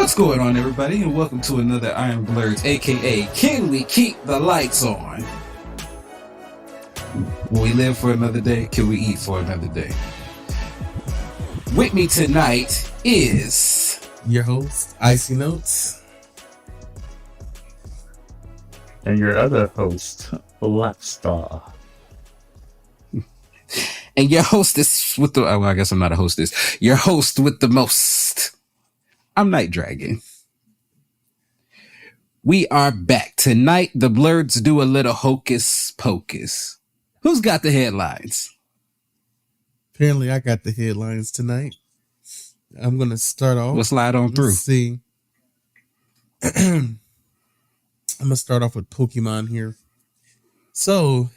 What's going on, everybody, and welcome to another I Am Blerdz, aka Can We Keep the Lights On? Will we live for another day? Can we eat for another day? With me tonight is your host, Icy Notes, and your other host, Blackstar. And your hostess with the, well, I guess I'm not a hostess. Your host with the most. I'm Night Dragon. We are back. Tonight, the Blerdz do a little Hocus Pocus. Who's got the headlines? Apparently, I got the headlines tonight. I'm going to start off. We'll slide on through. Let's see. I'm going to start off with Pokemon here. So,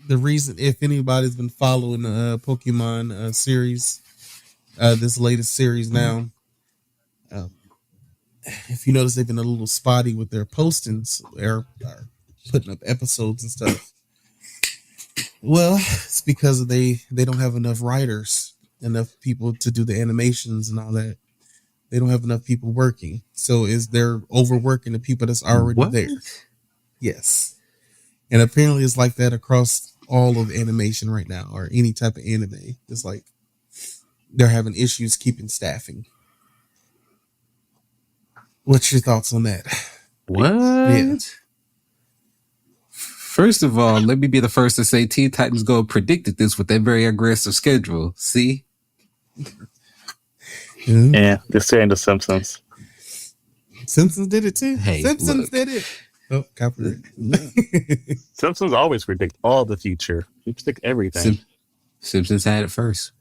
the reason, if anybody's been following the Pokemon series, this latest series now, if you notice, they've been a little spotty with their postings or putting up episodes and stuff. Well, it's because they don't have enough writers, enough people to do the animations and all that. They don't have enough people working. So they're overworking the people that's already there. Yes. And apparently it's like that across all of animation right now, or any type of anime. It's like they're having issues keeping staffing. What's your thoughts on that? What? Yeah. First of all, let me be the first to say Teen Titans Go predicted this with that very aggressive schedule. See? Yeah, they're saying The Simpsons. Simpsons did it too. Hey, Simpsons look. did it. Oh, copyright. Simpsons always predict all the future. They predict everything. Simpsons had it first.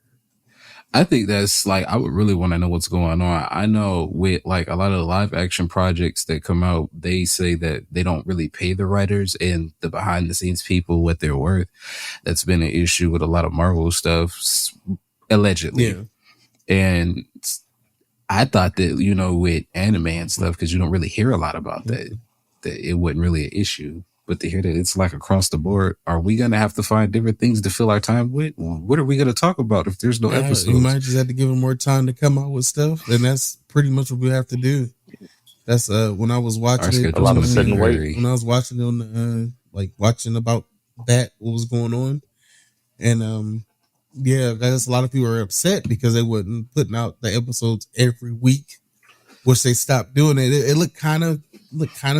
I think that's like, I would really want to know what's going on. I know with like a lot of the live action projects that come out, they say that they don't really pay the writers and the behind the scenes people what they're worth. That's been an issue with a lot of Marvel stuff, allegedly. Yeah. And I thought that, you know, with anime and stuff, because you don't really hear a lot about that it wasn't really an issue. But to hear that it's like across the board, are we going to have to find different things to fill our time with? What are we going to talk about if there's no episodes? You might just have to give them more time to come out with stuff. And that's pretty much what we have to do. That's when I was watching it. A lot of sitting wait. When I was watching it on watching about that, what was going on. And yeah, that's a lot of people are upset because they wasn't putting out the episodes every week, which they stopped doing it. It looked kind of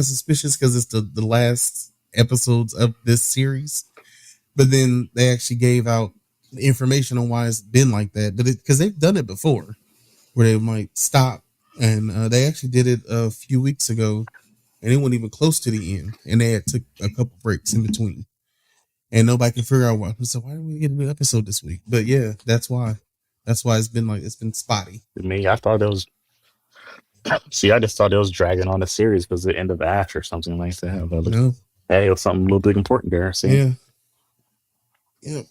suspicious because it's the last episodes of this series, but then they actually gave out the information on why it's been like that. But because they've done it before, where they might stop, and they actually did it a few weeks ago, and it wasn't even close to the end, and they had took a couple breaks in between, and nobody can figure out why. So why didn't we get a new episode this week? But yeah, that's why it's been spotty. To me, I thought it was. See, I just thought it was dragging on the series because the end of Ash or something like that. But No. Hey, it was something a little bit important there. See? Yeah.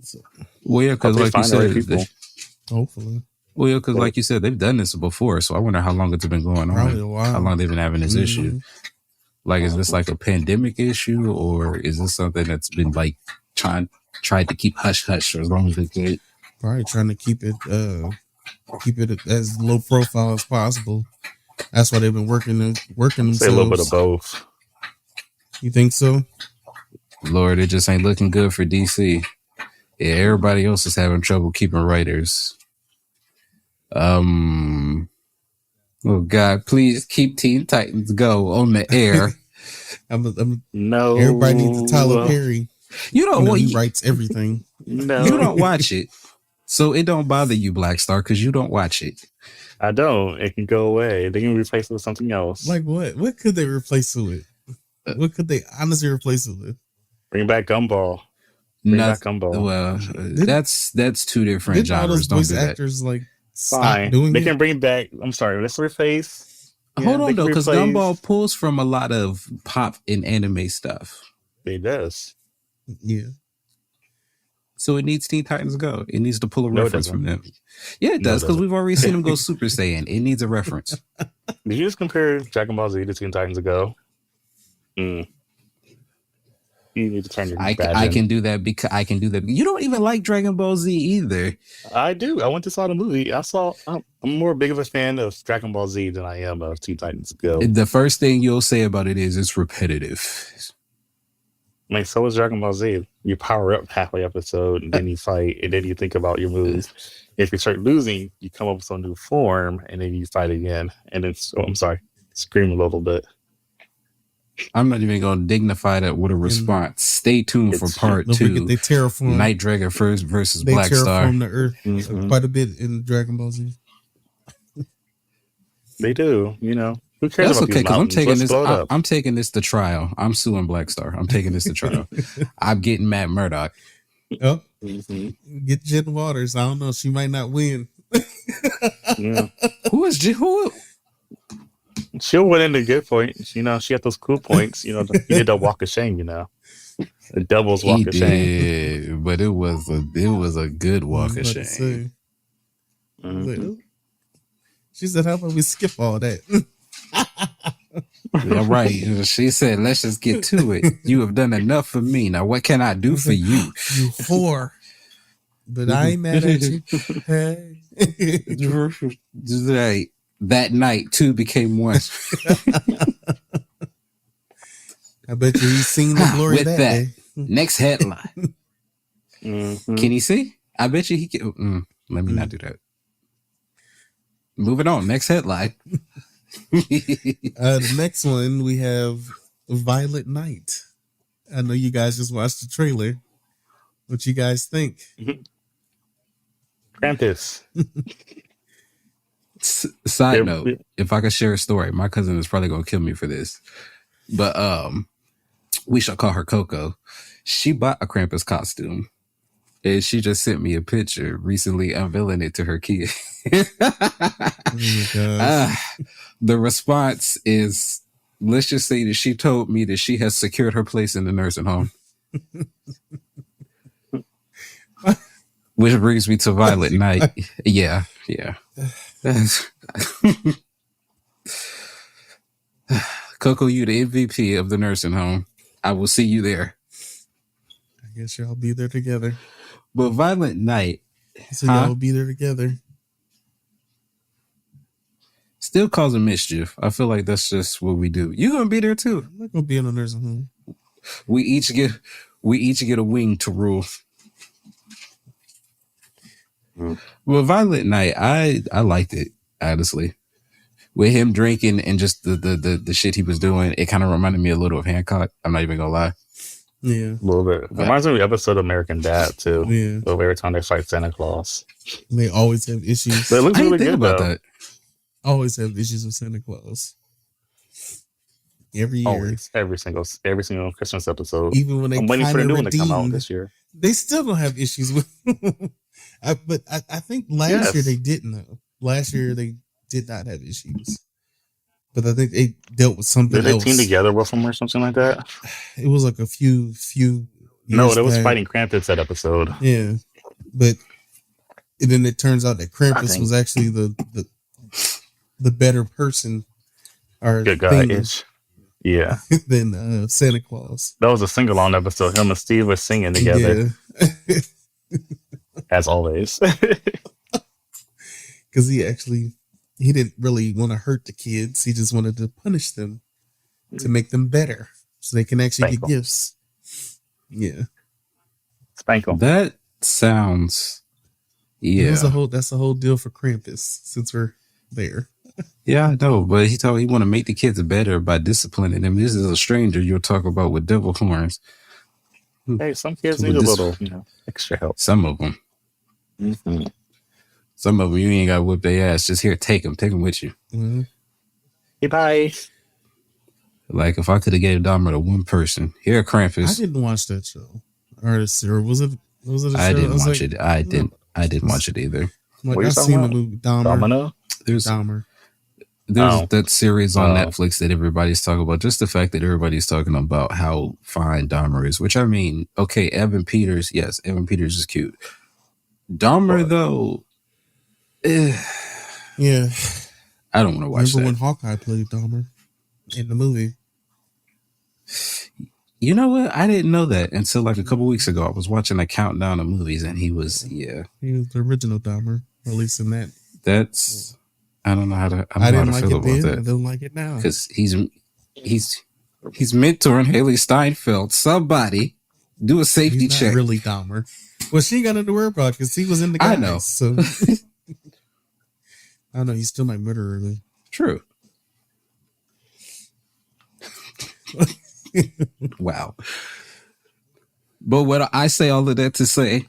So, well, yeah, because like you said, hopefully. Well, yeah, because like you said, they've done this before. So I wonder how long it's been going on. Probably a while. How long they've been having this issue. Like, is this like a pandemic issue, or is this something that's been like tried to keep hush hush for as long as they could? Probably trying to keep it as low profile as possible. That's why they've been working themselves. Say a little bit of both. You think so? Lord, it just ain't looking good for DC. Yeah, everybody else is having trouble keeping writers. Oh God, please keep Teen Titans Go on the air. No, everybody needs a Tyler Perry. He writes everything. No, you don't watch it, so it don't bother you, Blackstar, because you don't watch it. I don't. It can go away. They can replace it with something else. Like what? What could they replace it with? What could they honestly replace it with? Bring back Gumball. Back Gumball. Well, that's two different genres. All those voice actors like fine. They can bring back. I'm sorry. Let's replace. Hold on though, because Gumball pulls from a lot of pop and anime stuff. It does. Yeah. So it needs Teen Titans Go. It needs to pull a reference from them. Yeah, it does, because we've already seen them go Super Saiyan. It needs a reference. Did you just compare Dragon Ball Z to Teen Titans Go? You need to turn your I badge in. can do that because I can do that. You don't even like Dragon Ball Z either. I do. I went to saw the movie. I'm more big of a fan of Dragon Ball Z than I am of Teen Titans Go. The first thing you'll say about it is it's repetitive. I mean, so is Dragon Ball Z. You power up halfway episode, and then you fight, and then you think about your moves. If you start losing, you come up with some new form, and then you fight again. And it's scream a little bit. I'm not even going to dignify that with a response. Stay tuned for part 2. They terraform Night Dragon first versus they Black Star. terraform the Earth quite a bit in Dragon Ball Z. They do, Who cares That's about okay, these because mountains? I'm taking this to trial. I'm suing Black Star. I'm taking this to trial. I'm getting Matt Murdock. Oh, get Jen Waters. I don't know. She might not win. Yeah. Who is who? She'll win in the good points. She got those cool points. He did the walk of shame. The devil's walk of shame. But it was a good walk of shame. Like, she said, "How about we skip all that?" Yeah, right. She said, "Let's just get to it. You have done enough for me. Now, what can I do for you? You whore." But I ain't mad at you. Hey. Right. That night, 2 became 1. I bet you he's seen the glory With that that, day. next headline. Can he see? I bet you he can. Let me not do that. Moving on. Next headline. The next one, we have Violet Night. I know you guys just watched the trailer. What you guys think? Krampus. Side note, if I could share a story, my cousin is probably going to kill me for this. But we shall call her Coco. She bought a Krampus costume. And she just sent me a picture recently unveiling it to her kid. The response is, let's just say that she told me that she has secured her place in the nursing home. Which brings me to Violet Night. Yeah. Coco, you the MVP of the nursing home. I will see you there. I guess y'all be there together. But Violet Night. So y'all will be there together. Still causing mischief. I feel like that's just what we do. You gonna be there too. I'm not gonna be in a nursing home. We each get a wing to rule. Well, Violet Night, I liked it, honestly. With him drinking and just the shit he was doing, it kind of reminded me a little of Hancock. I'm not even gonna lie. Yeah. A little bit. It reminds me of the episode of American Dad, too. Yeah. Of every time they fight Santa Claus. They always have issues. But it looks really good, about though. that. Always have issues with Santa Claus. Every year. Always. Every single Christmas episode. Even when they I'm waiting for the new one to come out redeemed, this year. They still don't have issues with but I think last year they didn't, though. Last year they did not have issues. But I think they dealt with something Did they else. team together with them or something like that? It was like a few No, years they was back. fighting Krampus that episode. Yeah. But and then it turns out that Krampus was actually the better person or Good guy thing ish. Yeah. than Santa Claus. That was a sing along episode. Him and Steve were singing together. Yeah. As always. Because he didn't really want to hurt the kids. He just wanted to punish them to make them better so they can actually Spank get 'em. gifts. Yeah. Spank 'em. That sounds, yeah. That's the whole deal for Krampus, since we're there. Yeah, I know, but he told he want to make the kids better by disciplining them. This is a stranger you'll talk about with devil horns. Hey, some kids need a little, extra help. Some of them. Mm-hmm. Some of them you ain't got to whip their ass. Just here, take them with you. Mm-hmm. Hey, bye. Like if I could have gave Dahmer to one person, here Krampus. I didn't watch that show. Or was it a show? I didn't watch it. I didn't watch it either. Like, What are you I've talking seen the about? movie Dahmer. Domino? There's Dahmer. that series on Oh. Netflix that everybody's talking about. Just the fact that everybody's talking about how fine Dahmer is, which I mean, okay, Evan Peters, yes, Evan Peters is cute. Dahmer though, Yeah. I don't want to watch Remember when that. Hawkeye played Dahmer in the movie? You know what? I didn't know that until like a couple weeks ago. I was watching a countdown of movies, and he was He was the original Dahmer, or at least in that. That's I don't know how to. I didn't know how like to feel it about then. I that don't like it now. because he's mentoring Haley Steinfeld. Somebody do a safety He's not check. really Dahmer. Well, she ain't got nothing to worry about because he was in the guys. I know. So I don't know. He still might murder her. Though. True. Wow. But what I say all of that to say,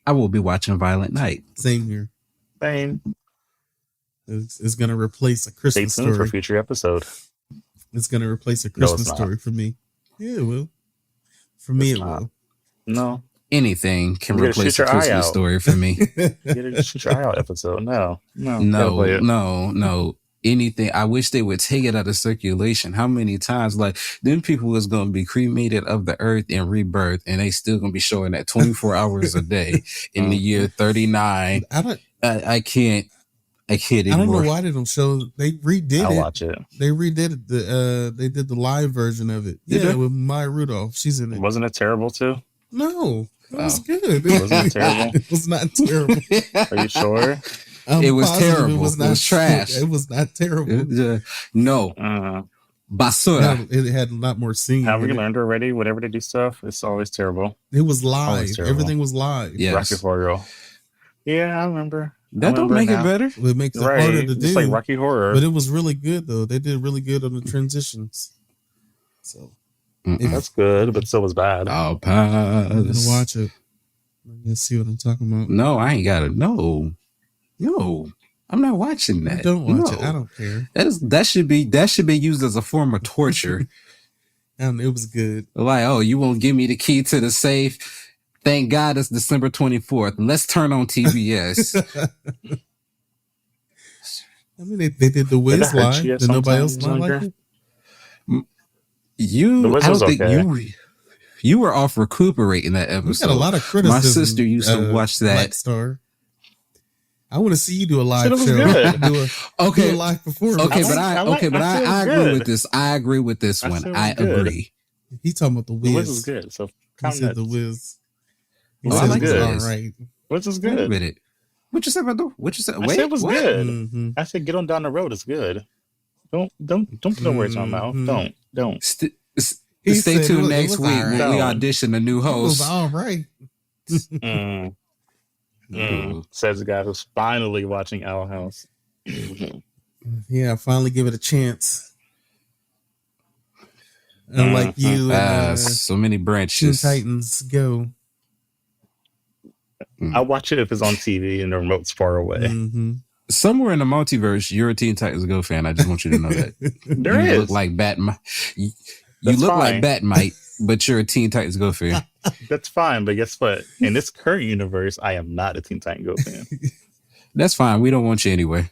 I will be watching Violent Night. Same here. Same. It's going to replace a Stay Christmas tuned for story. a future episode. It's going to replace a No, it's Christmas not. story for me. Yeah, it will. For me, It's it not. will. No. Anything can You gotta replace shoot a your eye Christmas out. story for me. You gotta just try out episode. No. Gotta play it. No. Anything. I wish they would take it out of circulation. How many times, like, them people was going to be cremated of the earth and rebirth, and they still going to be showing that 24 hours a day in the year 39. I can't I don't anymore. know why they don't show. They redid I'll it. watch it. They redid it. They did the live version of it. Did Yeah, they? with Maya Rudolph. She's in it. Wasn't it terrible too? No, it was Wow. good. Wasn't it terrible? It was not terrible. Are you sure? I'm It was positive terrible. It was trash. It was not terrible. No. Basura. It had a lot more scenes. Have we in it. learned already? Whenever they do stuff, it's always terrible. It was live. Always terrible. Everything was live. Yes. Rocky Horror. Yeah, I remember. That don't make it better. It makes it Right. harder to It's do. like Rocky Horror. But it was really good though. They did really good on the transitions. So Mm-mm. That's good, but still was bad. I'll I'm gonna pass. watch it. Let's see what I'm talking about. No, I ain't got it. No, I'm not watching that. Don't watch No. it. I don't care. That should be used as a form of torture. It was good. Like, oh, you won't give me the key to the safe. Thank God it's December 24th. Let's turn on TBS. I mean, they did the Wiz Did that hurt live. you at Did nobody else sometimes, not like Younger? it? The Wiz I was don't think okay. you were off recuperating that We episode. got a lot of criticism. My sister used to watch that. Black Star. I want to see you do a live Said it was show. good. Do Okay. a live performance. Okay, I but said I it was agree good. with this. I agree with this I one. said it was I good. agree. He talking about the The Wiz. Wiz was good. So He count said that. the Wiz. He Wiz said was it was good. all right. Wiz was Wait a good. minute. What you said about the? What you said? I Wait, said it was what? good. Mm-hmm. I said get on down the road. It's good. Don't put no words in my mouth. Mhm. Don't. He Stay said tuned it next was week all when right. we No. audition a new It was host. all right. Says the guy who's finally watching Owl House. Yeah, finally give it a chance. Unlike you and So many Teen branches. Titans Go. I watch it if it's on TV and the remote's far away. Mm-hmm. Somewhere in the multiverse, you're a Teen Titans Go fan. I just want you to know that. There you is. look like Batman. You That's look fine. like Batmite, but you're a Teen Titans Go fan. That's fine, but guess what? In this current universe, I am not a Teen Titan Go fan. That's fine. We don't want you anyway.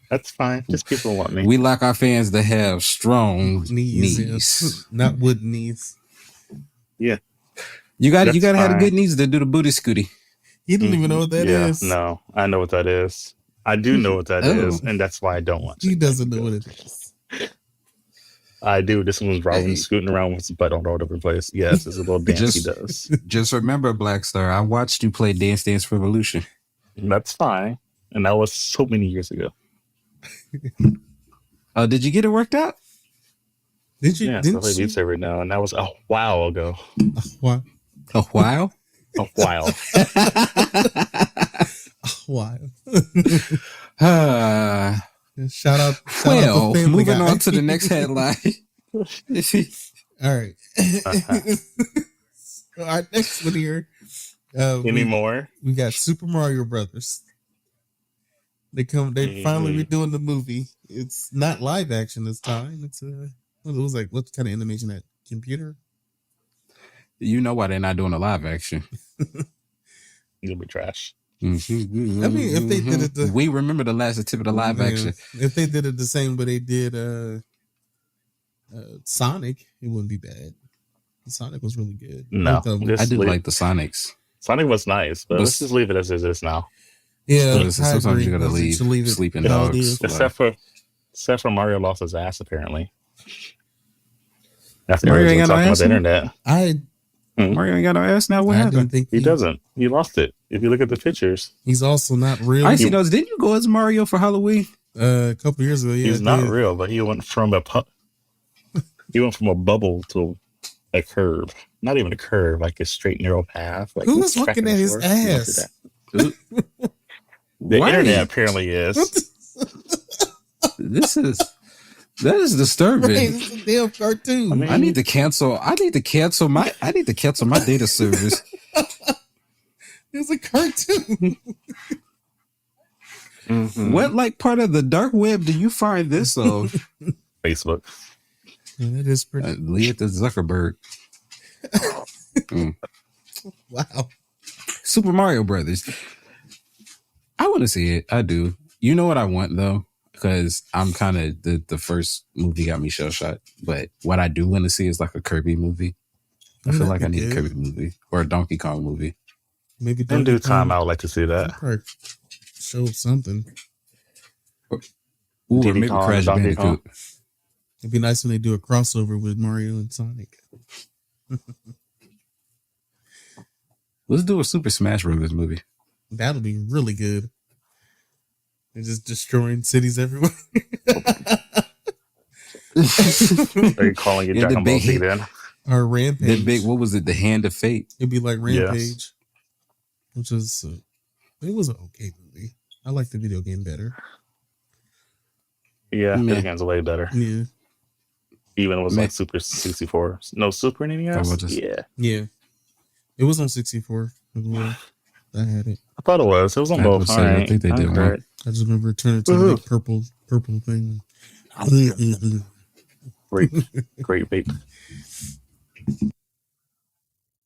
That's fine. Just people want me. We like our fans to have strong Knees. knees. Yeah. Not wooden knees. You got That's to have the fine. good knees to do the booty scooty. He don't even know what that is. No, I know what that is. I do know what that Oh. is, and that's why I don't watch He it. doesn't know what it is. I do. This one's Robin Hey. scooting around with his butt all over the place. Yes, it's a little dance he Just- does. Just remember, Black Star, I watched you play Dance Dance Revolution. That's fine. And that was so many years ago. Did you get it worked out? Did you? Yeah, so I Didn't play you? Beat Saber now, and that was a while ago. Why? A while? A while. Why? Uh, Shout out. well, to Family moving Guy. on to the next headline. All right. Our next one here. Any more? We got Super Mario Brothers. They finally redoing the movie. It's not live action this time. It's it was like, what kind of animation that computer? You know why they're not doing a live action. It'll be trash. I mean, if they did it we remember the last attempt of live action. If they did it the same way they did Sonic, it wouldn't be bad. Sonic was really good. No, But, I did like the Sonics. Sonic was nice, but But- let's just leave it as it is now. yeah, Listen, I sometimes agree. you gotta You should leave it sleeping how it dogs. is. Except for Mario lost his ass apparently. After Mario ain't everyone's got no talking about ass the now? internet. Mario ain't got no ass now. What I happened? didn't think He doesn't. He lost it. If you look at the pictures, he's also not real. I see those. Didn't you go as Mario for Halloween? A couple years ago, yeah, he's not real, but he went from a bubble to a curve. Not even a curve, like a straight narrow path. Like Who was looking at his ass? The Right. internet apparently is. That is disturbing. Right, it's a damn cartoon. I mean, I need to cancel my data service. It's a cartoon. Mhm. What like part of the dark web do you find this on? Facebook. Yeah, that is pretty. Leave it to Zuckerberg. Wow. Super Mario Brothers. I want to see it. I do. You know what I want though? Because I'm kind of the first movie got me shell shot. But what I do want to see is like a Kirby movie. I feel like I need a Kirby movie or a Donkey Kong movie. Maybe In due time, I would like to see that. Probably show something. Ooh, or Diddy maybe Kong, Crash Donkey Bandicoot. Kong. It'd be nice when they do a crossover with Mario and Sonic. Let's do a Super Smash Bros. Movie. That'll be really good. They're just destroying cities everywhere. Are you calling it Yeah, the Dragon Ball big- Z then? Or Rampage. The big, what was it? The Hand of Fate. It'd be like Rampage, Yes. which was it was an okay movie. I like the video game better. Yeah, Meh. the game's way better. Yeah, Even it was Meh. like Super 64. No, Super NES? How about this? Yeah. yeah. It was on 64 as well. I had it. I thought it was. It was on I both. would say, I Alright. think they did Alright. one. I just remember turning to the Woohoo. big purple thing. Great vape.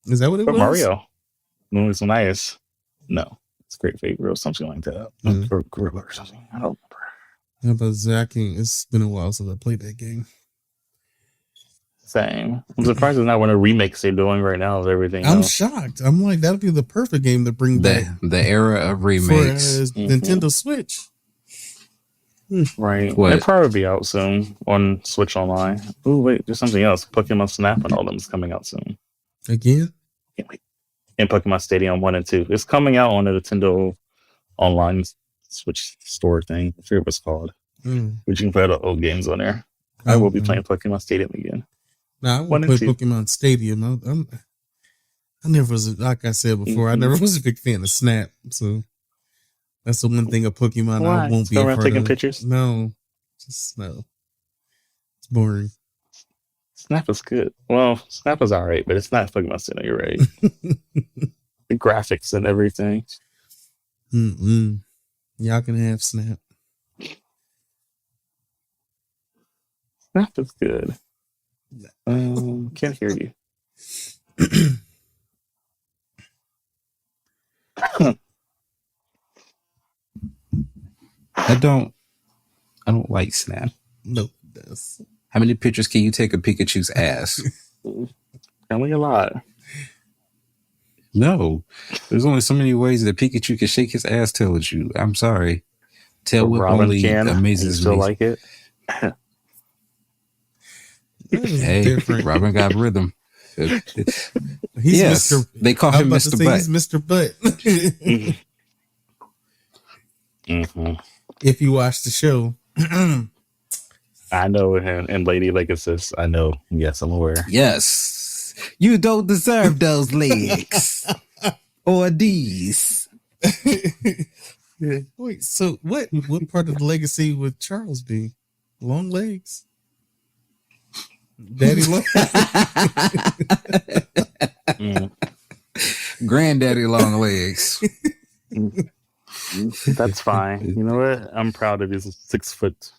Is that what it But was? Mario. No, it's nice. No. It's great vape or something like that. Mhm. Or Gorilla or something. I don't remember. How about Zach? It's been a while since I played that game. Same. I'm surprised there's not one of the remakes they're doing right now of everything. I'm else. shocked. I'm like, that'd be the perfect game to bring back The era of for remakes. Nintendo Switch. Right. What? It'll probably be out soon on Switch Online. Oh, wait, there's something else. Pokemon Snap and all them is coming out soon. Again? Can't wait. And Pokemon Stadium 1 and 2. It's coming out on the Nintendo Online Switch store thing. I forget what it's called. Mm. But you can play the old games on there. I will be playing Pokemon Stadium again. Nah, I One want to and play two. Pokemon Stadium. I never was, like I said before, I never was a big fan of Snap. So that's the one thing of Pokemon Why? I won't be Go a around part taking of. pictures? No, just no. It's boring. Snap is good. Well, Snap is alright, but it's not Pokemon Stadium. You're right. The graphics and everything. Mm-mm. Y'all can have Snap. Snap is good. Can't hear you. I don't like Snap. No, it does. How many pictures can you take of Pikachu's ass? Only a lot. No. There's only so many ways that Pikachu can shake his ass tail at you. I'm sorry. Tail whip Robin only can. You amazes still me. like it? That is Hey, different. Robin got rhythm. He's Yes, Mr. they call I'm him about to Mr. say Butt. he's Mr. Butt. Mm-hmm. If you watch the show. I know him and Lady Legacy. I know. Yes, I'm aware. Yes. You don't deserve those legs. Or these. Wait, so what part of the legacy would Charles be? Long legs? Daddy long? Mm. Granddaddy long legs. That's fine. You know what? I'm proud of his 6'2"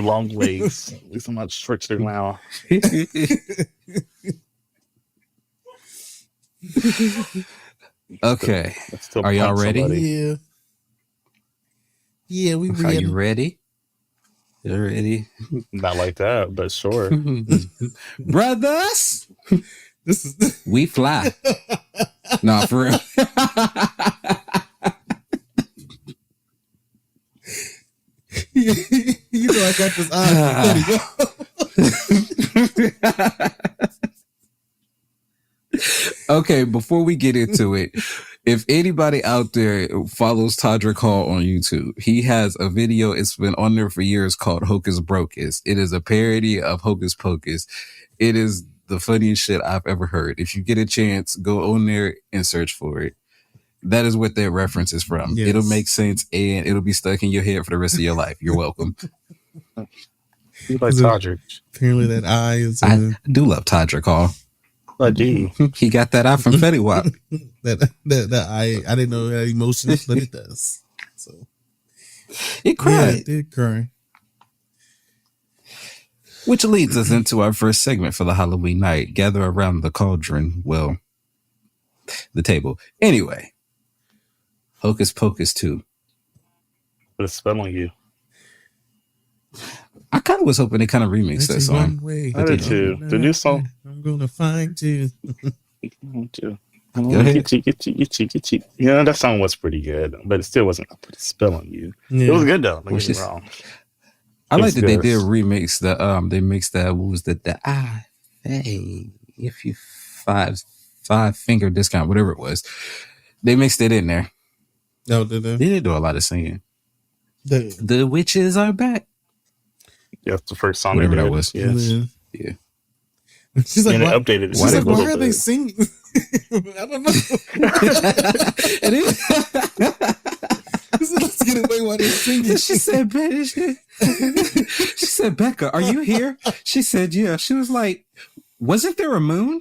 long legs. At least I'm not short now. Okay. That's still Are y'all punch ready? somebody. Yeah. Yeah, we Are ready. you ready? You ready? Not like that, but sure. Brothers, This is we fly. Nah, for real. you know I got this eye. Okay, before we get into it, if anybody out there follows Todrick Hall on YouTube, he has a video. It's been on there for years called Hocus Brocus. It is a parody of Hocus Pocus. It is the funniest shit I've ever heard. If you get a chance, go on there and search for it. That is what that reference is from. Yes. It'll make sense and it'll be stuck in your head for the rest of your life. You're welcome. You like Todrick? Apparently, that eye is. I do love Todrick Hall. I do. He got that eye from Fetty Wap. that eye. I didn't know it had emotions, but it does. So It cried. yeah, it did cry. Which leads us into our first segment for the Halloween night. Gather around the cauldron. Well, the table. Anyway, Hocus Pocus 2. Put a spell on you. I kind of was hoping they kind of remixed that song. I did too. The new song. I'm gonna find you. Go ahead. Get you. Yeah, that song was pretty good, but it still wasn't. I put a spell on you. Yeah. It was good though. Don't Which get me is- wrong. I like It's that they good. did remix the they mixed that, what was that, the hey, if you five finger discount, whatever it was. They mixed it in there. No, did They did do a lot of singing. the The witches are back. Yeah, that's the first song. Whatever they that did. was. Yes. Yeah. She's like, And they why, updated it. she's like, a why little are they bit. singing? I don't know. And it- She said, let's get away while they're singing. she said, she said, Becca, are you here? She said, yeah. She was like, wasn't there a moon?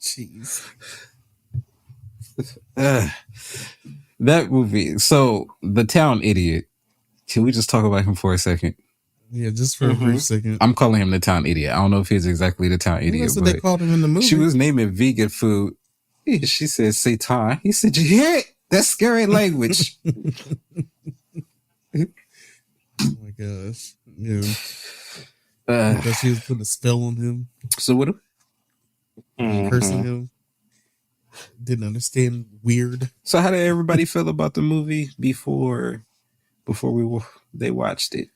Jeez. That movie. So the town idiot. Can we just talk about him for a second? Yeah, just for a brief second. I'm calling him the town idiot. I don't know if he's exactly the town idiot, That's what they but called him in the movie. she was naming vegan food. Yeah, she said Satan. He said, you hear it? That's scary language. Oh my gosh. Yeah. Uh, Because she was putting a spell on him, so what? cursing him. Didn't understand weird. So how did everybody feel about the movie before they watched it?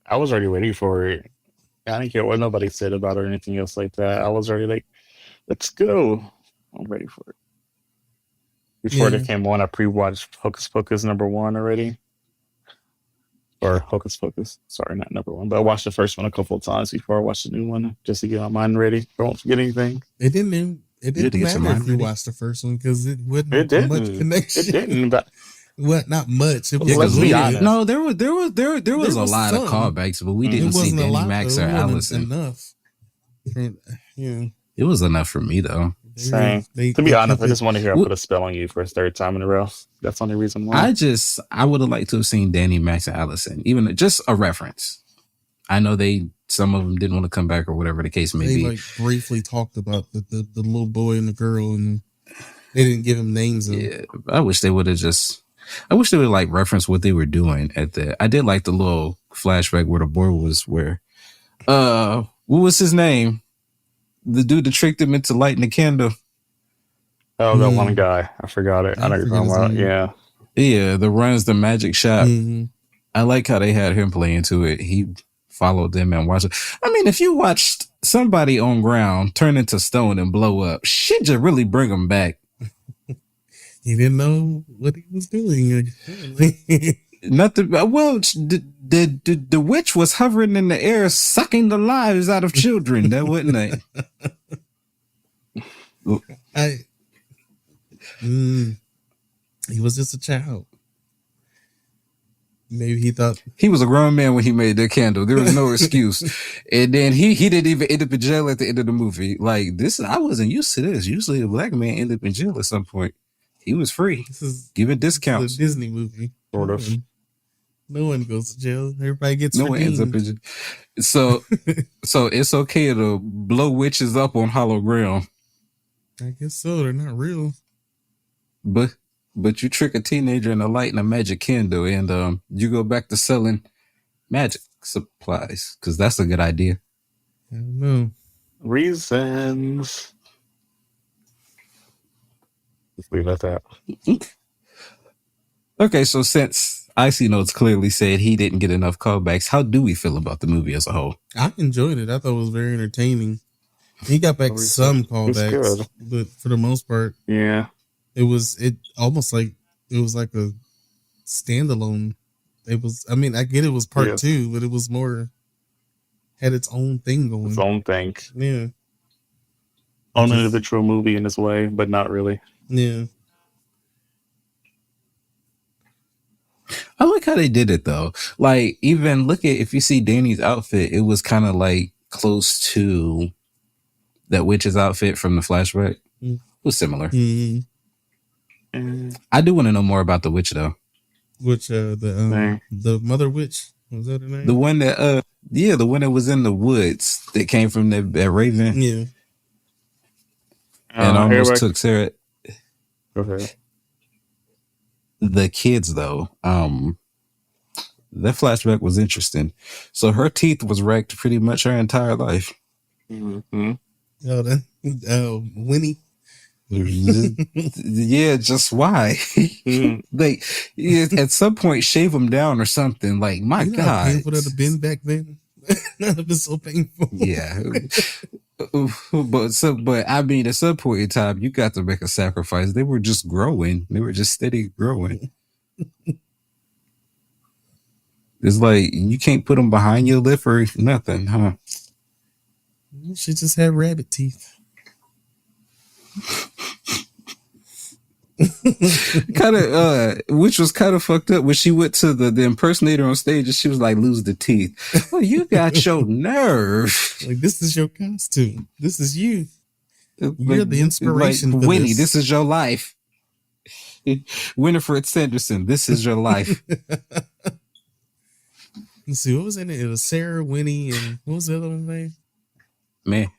I was already ready for it. I didn't care what nobody said about it or anything else like that. I was already like, let's go. I'm ready for it. Before Yeah. they came on, I pre-watched Hocus Pocus #1 already. Or Hocus Pocus. Sorry, not #1. But I watched the first one a couple of times before I watched the new one, just to get my mind ready. Don't forget anything. It didn't had to get your matter mind if you ready. watched the first one because it wasn't It didn't. much connection. It didn't. But What? Not much. It was Yeah, a let's be little honest. bit. No, there was a was lot of some. callbacks, but we It didn't see wasn't a Danny lot, Max though. or It wasn't Allison. enough. Yeah. It was enough for me though. same. They To be honest, I kept just want to hear I put a spell on you for a third time in a row. That's the only reason why. I would have liked to have seen Danny Max and Allison, even just a reference. I know some of them didn't want to come back or whatever the case may they be. like briefly talked about the little boy and the girl, and they didn't give him names. Yeah, I wish they would like reference what they were doing at the. I did like the little flashback where the boy was where, what was his name? The dude that tricked him into lighting the candle. Oh, that one guy. I forgot it. I know you're talking about. Yeah. Yeah, the runs the magic shop. Mhm. I like how they had him play into it. He followed them and watched it. I mean, if you watched somebody on ground turn into stone and blow up, shit just really bring them back. He didn't know what he was doing. Apparently. Nothing. Well, the witch was hovering in the air, sucking the lives out of children. That wasn't it. He was just a child. Maybe he thought He was a grown man when he made that candle. There was no excuse. And then he didn't even end up in jail at the end of the movie. Like this, I wasn't used to this. Usually a black man ended up in jail at some point. He was free, this is giving a discounts. Disney movie. Sort of. No one goes to jail. Everybody gets No one ends up redeemed. in jail. So it's okay to blow witches up on hollow ground. I guess so. They're not real. But you trick a teenager into lighting a magic candle and you go back to selling magic supplies because that's a good idea. I don't know. Reasons. Let's leave it at that. Okay, so since Icy Notes clearly said he didn't get enough callbacks, how do we feel about the movie as a whole? I enjoyed it. I thought it was very entertaining. He got back some It's callbacks, good. but for the most part, Yeah. it almost like it was like a standalone. It was. I mean, I get it was part Yeah. two, but it was more had its own thing going. Its own thing. Yeah. Own Just- individual movie in this way, but not really. Yeah. I like how they did it though. Like, even look at if you see Danny's outfit, it was kind of like close to that witch's outfit from the flashback. It was similar. Mm-hmm. I do want to know more about the witch though. Which the mother witch, was that her name? The one that the one that was in the woods that came from that raven. Yeah. And almost took Sarah. Go ahead. The kids though, that flashback was interesting. So her teeth was wrecked pretty much her entire life. Mm-hmm. Winnie. Yeah, just why? Like, at some point, shave them down or something. Like, my You know God, how painful that have been back then. That have been so painful. Yeah, but I mean, at some point in time, you got to make a sacrifice. They were just growing. They were just steady growing. It's like you can't put them behind your lip or nothing, huh? She just had rabbit teeth. Kind of, which was kind of fucked up when she went to the impersonator on stage and she was like, "Lose the teeth." Oh, you got your nerve. Like, this is your costume. This is you. You're Like, the inspiration. Like, for Winnie, this is your life. Winifred Sanderson, this is your life. Let's see, what was in it? It was Sarah, Winnie, and what was the other one's name?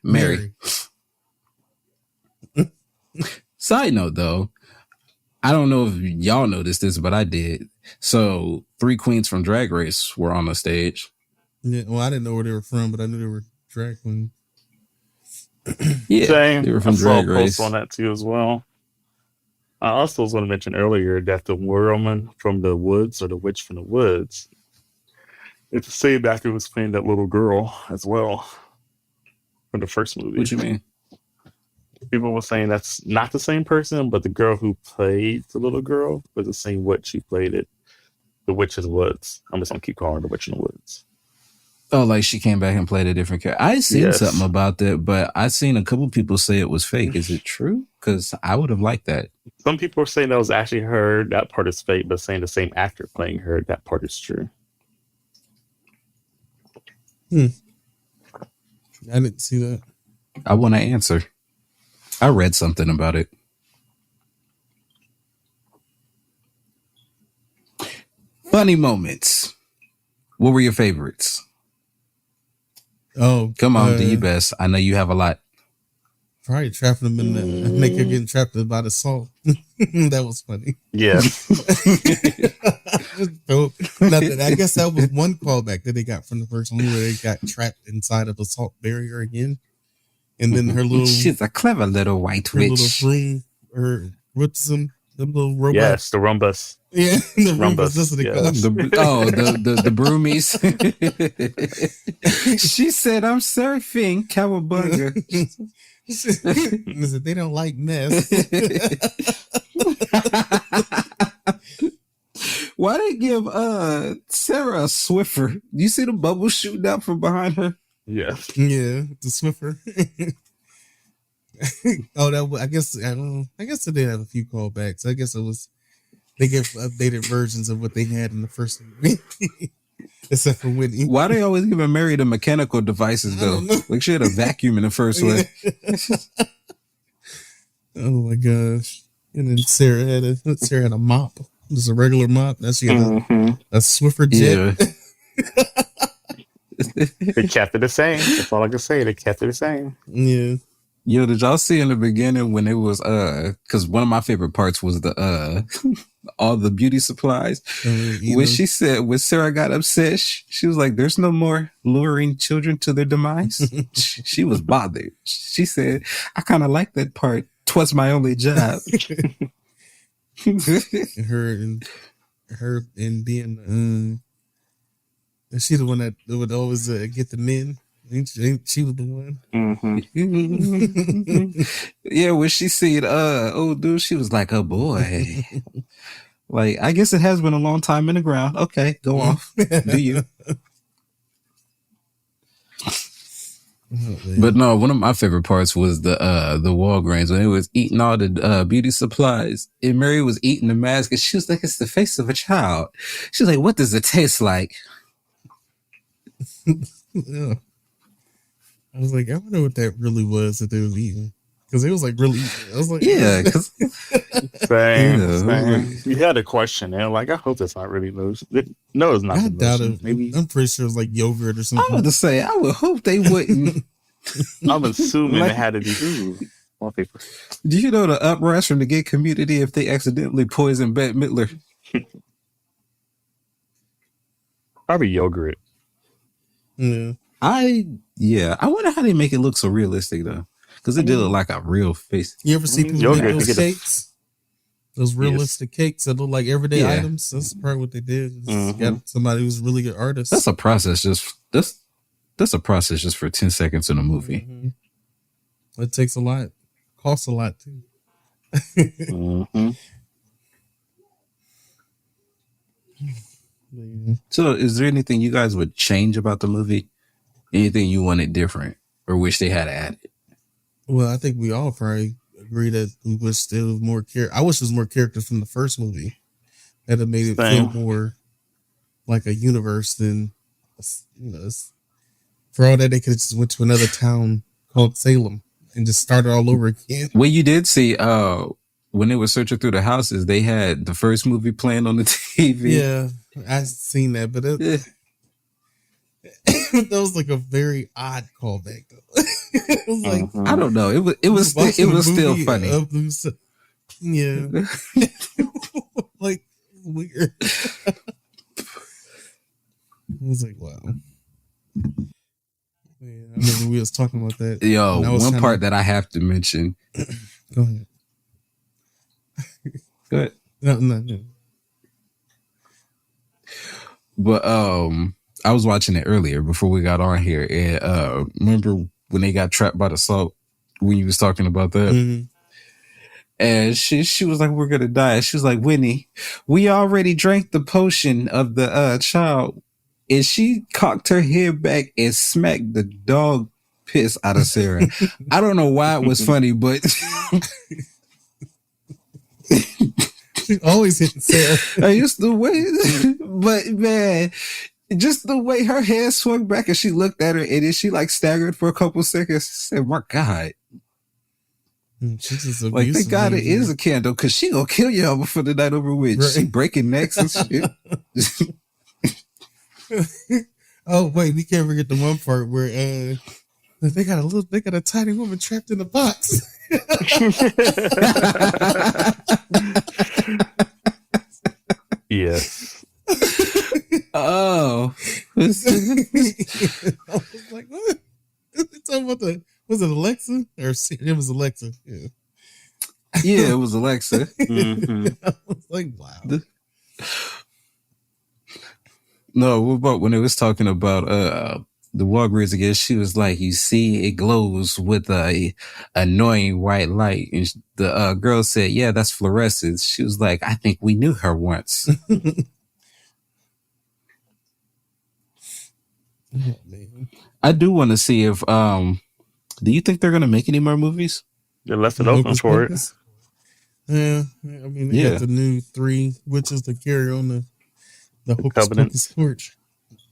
Mary. Side note, though, I don't know if y'all noticed this, but I did. So 3 queens from Drag Race were on the stage. Yeah, well, I didn't know where they were from, but I knew they were drag queens. Yeah, Same. they were from I saw a Drag Race. post on that too as well. I also was going to mention earlier that the woman from the woods, or the witch from the woods, it's the same actor who was playing that little girl as well from the first movie. What you mean? People were saying that's not the same person, but the girl who played the little girl was the same witch who played it. The Witch in the Woods. I'm just going to keep calling her the Witch in the Woods. Oh, like she came back and played a different character. I seen something about that, but I seen a couple people say it was fake. Is it true? Because I would have liked that. Some people are saying that was actually her. That part is fake, but saying the same actor playing her, that part is true. I didn't see that. I want to answer. I read something about it. Funny moments. What were your favorites? Oh, Come on, do your best. I know you have a lot. probably trapping them in the make her getting trapped by the salt. That was funny. Yeah. So, I guess that was one callback that they got from the first one, where they got trapped inside of a salt barrier again, and then her little She's a clever little white her witch. little broom, or what's them little robots? Yes, the Rumbus. Yeah, the Rumbus, Rumbus. That's what they call yes. them. The broomies. She said, "I'm surfing cowabunga." Listen, they don't like mess. Why they give Sarah a Swiffer? You see the bubbles shooting out from behind her? Yeah. Yeah, the Swiffer. Oh, I guess they did have a few callbacks. I guess it was they gave updated versions of what they had in the first movie. Except for Whitney. Why they always giving Mary the mechanical devices though? Like she had a vacuum in the first one. Oh my gosh! And then Sarah had a mop, just a regular mop. Now she had a Swiffer jet. Yeah. They kept it the same. That's all I can say. They kept it the same. Yeah. Yo, did y'all see in the beginning when it was because one of my favorite parts was the all the beauty supplies. When Sarah got upset, she was like, "There's no more luring children to their demise." She was bothered. She said, "I kind of like that part. 'Twas my only job." her and being is she the one that would always get the men She was the one. Mm-hmm. Yeah, when she seen old dude, she was like, oh boy. Like, I guess it has been a long time in the ground. Okay, go off. Do you? Oh, But no, one of my favorite parts was the Walgreens when it was eating all the beauty supplies. And Mary was eating the mask and she was like, it's the face of a child. She was like, what does it taste like? yeah. I was like, I wonder what that really was that they was eating. Because it was like really eating. I was like, Yeah, because Same. You had a question, and like, I hope that's not really loose. No, it's not. I doubt lotion. it. Maybe I'm pretty sure it was like yogurt or I something. was to say, I would hope they wouldn't. I'm assuming Like- it had to be ooh, wallpaper. Do you know the uprise from the gay community if they accidentally poison Bette Midler? Probably yogurt. Yeah. I wonder how they make it look so realistic though, because it did look like a real face. You ever see people Yogurt, make you those get a- cakes? Those realistic cakes that look like everyday Yeah. items. That's probably what they did. Just Mhm. got somebody who's a really good artist. That's a process. That's a process just for 10 seconds in a movie. Mhm. It takes a lot. Costs a lot too. Mm-hmm. Yeah. So, is there anything you guys would change about the movie? Anything you wanted different or wish they had added? Well, I think we all probably agree that we wish there was more I wish there was more characters from the first movie. That have made it Same. feel more like a universe than, for all that they could have just went to another town called Salem and just started all over again. Well, you did see when they were searching through the houses, they had the first movie playing on the TV. Yeah, I seen that, but Yeah. that was like a very odd callback though. It was like Mm-hmm. I don't know. It was watching a still movie funny. of yeah, like weird. I was like, wow. Yeah, I remember we was talking about that. Yo, and I was one kinda- part that I have to mention. Go ahead. Go ahead. No. But I was watching it earlier before we got on here, and remember when they got trapped by the salt when you was talking about that, Mhm. and she was like, "We're gonna die." She was like, "Winnie, we already drank the potion of the child," and she cocked her head back and smacked the dog piss out of Sarah. I don't know why it was funny, but She always hitting Sarah. just the way, but man, just the way her head swung back and she looked at her and then she like staggered for a couple seconds. She said, "My God." She's just Like, abusive. thank God it is a candle because she gonna kill y'all before the night over with. Right. She breaking necks and shit. Oh wait, we can't forget the one part where they got a tiny woman trapped in a box. Yes. Oh. I was like, what? They talking about was it Alexa? It was Alexa. Yeah. Yeah, it was Alexa. Mm-hmm. I was like, wow. No, what about when it was talking about the Walgreens again? She was like, "You see, it glows with a annoying white light." And the girl said, "Yeah, that's fluorescence." She was like, "I think we knew her once." Oh, man. I do want to see if do you think they're gonna make any more movies? They left it open Hocus for it. Pocus? Yeah, I mean, they Yeah. got the new 3 witches to carry on the Hocus Covenant. Pocus torch.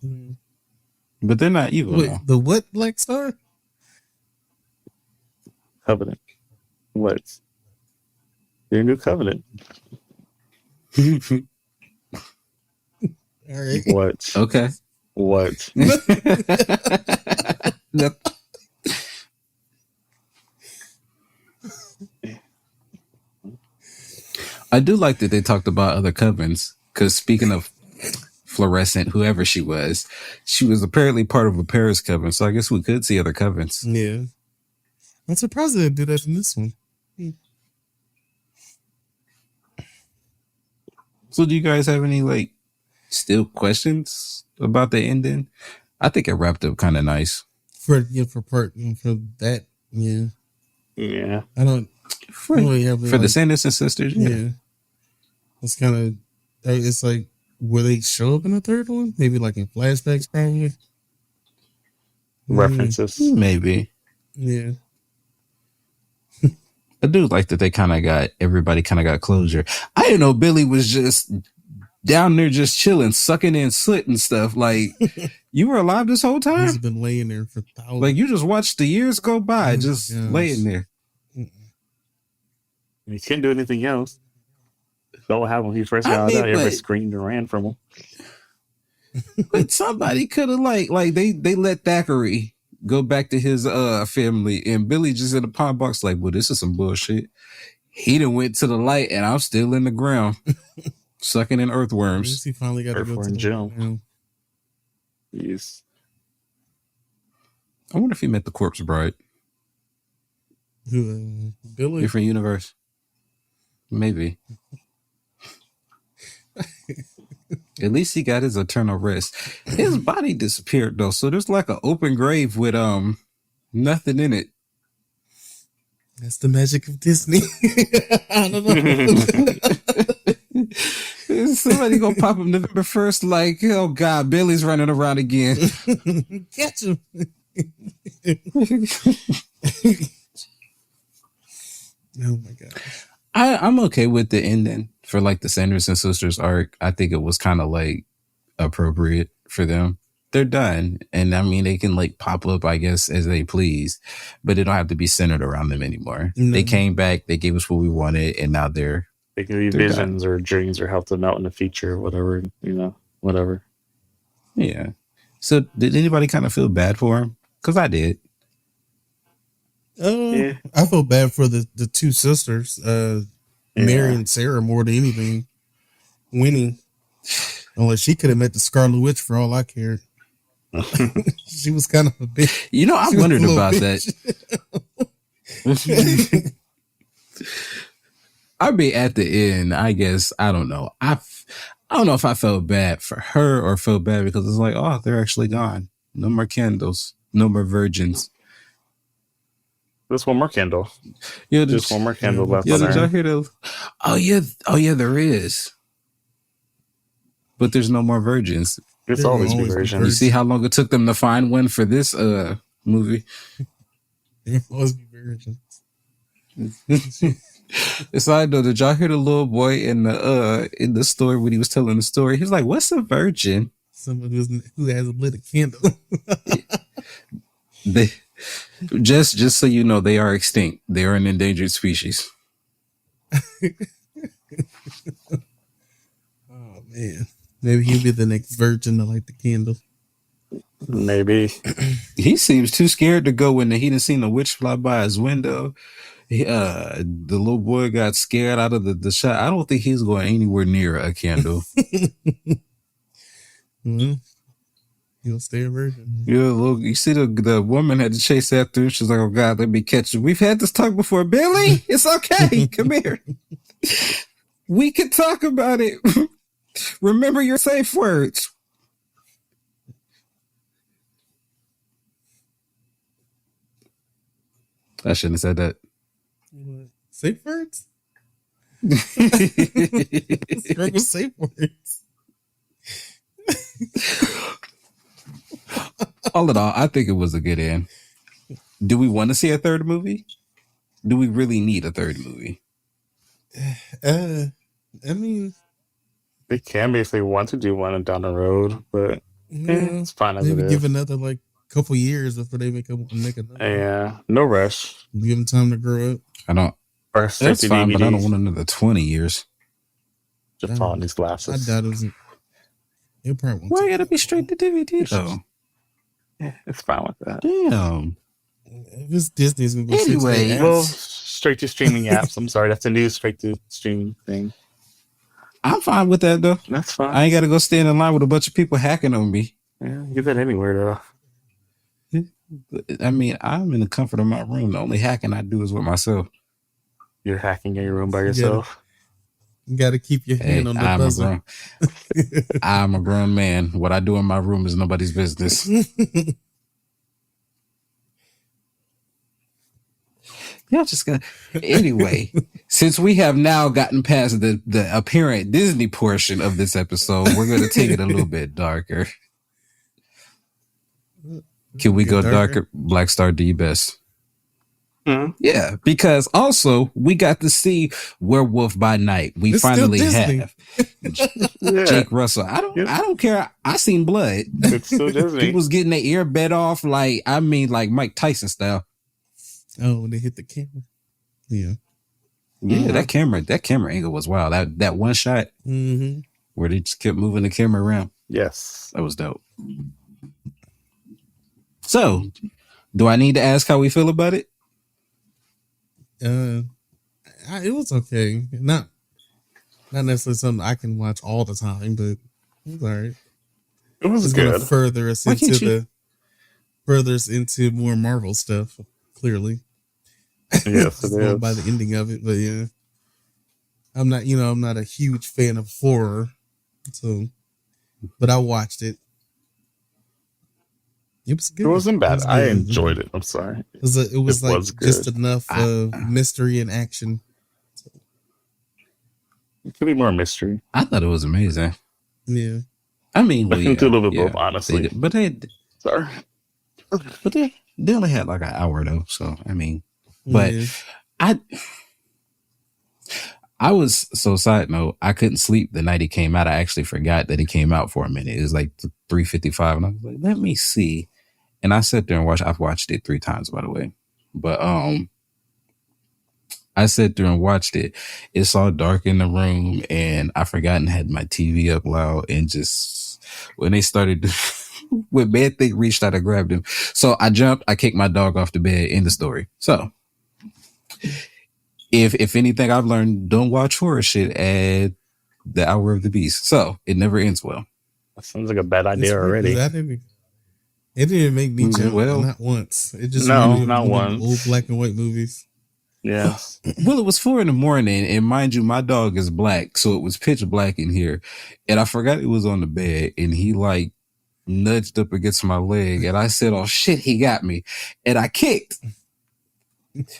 Mm. But they're not evil. Wait, now. the what Black Star? Covenant. What? Your new covenant. All right. What? Okay. What? No. I do like that they talked about other covens because speaking of fluorescent, whoever she was apparently part of a Paris coven. So I guess we could see other covens. Yeah. I'm surprised they didn't do that in this one. So do you guys have any like still questions about the ending? I think it wrapped up kind of nice. for that. Yeah. I don't really have For the Sanderson sisters. Yeah. It's kind of. It's like, will they show up in the third one? Maybe like in flashbacks, probably. References. Maybe. Yeah. I do like that everybody kind of got closure. I didn't know Billy was just down there just chilling, sucking in soot and stuff. Like, you were alive this whole time? He's been laying there for thousands. Like, you just watched the years go by, just laying there. He couldn't do anything else. So what happened when he first got out? Everybody screamed and ran from him. But somebody could have like they let Thackeray go back to his family, and Billy just in the pine box like, well, this is some bullshit. He done went to the light, and I'm still in the ground, sucking in earthworms. He finally got to go to the jail. Yes. I wonder if he met the corpse bride. Who, Billy? Different universe. Maybe. At least he got his eternal rest. His body disappeared though, so there's like an open grave with nothing in it. That's the magic of Disney. I don't know. Somebody gonna pop him November 1st, like, oh God, Billy's running around again. Catch him. Oh my God. I'm okay with the ending for like the Sanderson sisters arc. I think it was kind of like appropriate for them. They're done. And I mean, they can like pop up, I guess, as they please, but it don't have to be centered around them anymore. No. They came back, they gave us what we wanted, and now they can be visions done. Or dreams or help them out in the future, whatever, whatever. Yeah. So did anybody kind of feel bad for him? Because I did. I felt bad for the two sisters, Mary and Sarah, more than anything. Winnie, unless she could have met the Scarlet Witch for all I cared. She was kind of a bitch. I wondered about that. I'd be at the end, I guess. I don't know. I don't know if I felt bad for her or felt bad because it's like, oh, they're actually gone. No more candles. No more virgins. There's one more candle. Yeah, there's one more candle left. Yeah, did y'all hear those? Oh yeah, there is. But there's no more virgins. It's always be virgins. You see how long it took them to find one for this movie? There always be virgins. Side note, did y'all hear the little boy in the story when he was telling the story? He was like, "What's a virgin?" Someone who has lit a candle. They just so you know, they are extinct. They are an endangered species. Oh man, maybe he'll be the next virgin to light the candle. Maybe. He seems too scared to go when he didn't see the witch fly by his window. The little boy got scared out of the shot. I don't think he's going anywhere near a candle. Mm-hmm. He'll stay a virgin. Yeah, look, you see the woman had to chase after him. She's like, oh God, let me catch you. We've had this talk before. Billy, it's okay. Come here. We can talk about it. Remember your safe words. I shouldn't have said that. Safe words? Safe words. All in all, I think it was a good end. Do we want to see a third movie? Do we really need a third movie? I mean, they can be if they want to do one down the road, but it's fine as it is. Give another couple years before they make another. Yeah, no rush. Give them time to grow up. I don't. That's fine, but I don't want another 20 years. Just on these glasses. I doubt it was. It probably won't. Why gotta be straight to DVD though? Yeah, it's fine with that. Damn. If it's Disney, it's gonna go anyway. Well, straight to streaming apps. I'm sorry, that's a new straight to streaming thing. I'm fine with that though. That's fine. I ain't gotta go stand in line with a bunch of people hacking on me. Yeah, you get that anywhere though. I mean, I'm in the comfort of my room. The only hacking I do is with myself. You're hacking in your room by yourself. You got to keep your hand on the buzzer. I'm a grown man. What I do in my room is nobody's business. Y'all just got anyway. Since we have now gotten past the apparent Disney portion of this episode, we're going to take it a little bit darker. Can we go darker? Black Star, do your best. Mm-hmm. Yeah, because also we got to see Werewolf by Night. We finally have Jake Russell. I don't care. I seen blood. It's still Disney. People's getting their ear bed off, like Mike Tyson style. Oh, when they hit the camera. Yeah. Yeah, that camera angle was wild. That one shot where they just kept moving the camera around. Yes. That was dope. So, do I need to ask how we feel about it? It was okay. Not necessarily something I can watch all the time, but it was all right. It was good. Gonna further us into more Marvel stuff. Clearly, yes, it is. By the ending of it, but yeah, I'm not a huge fan of horror, so but I watched it. It was good. It wasn't bad. It was I enjoyed it. I'm sorry. It was just enough mystery and action. It could be more mystery. I thought it was amazing. Yeah. I mean, I can do a little bit both, honestly. Sorry. But they only had like an hour though, so I mean, but I was side note, I couldn't sleep the night he came out. I actually forgot that he came out for a minute. It was like 3:55, and I was like, let me see. And I sat there and watched. I've watched it 3 times, by the way, but I sat there and watched it. It's all dark in the room, and I forgot and had my TV up loud, and just when they started. When Bad Thing reached out, I grabbed him. So I jumped, I kicked my dog off the bed. End the story. So if anything I've learned, don't watch horror shit at the hour of the beast. So it never ends well. That sounds like a bad idea already. It didn't make me jump not once. It just not once. Old black and white movies. Yeah. Well, it was 4 a.m, and mind you, my dog is black, so it was pitch black in here. And I forgot it was on the bed, and he like nudged up against my leg, and I said, oh shit, he got me, and I kicked.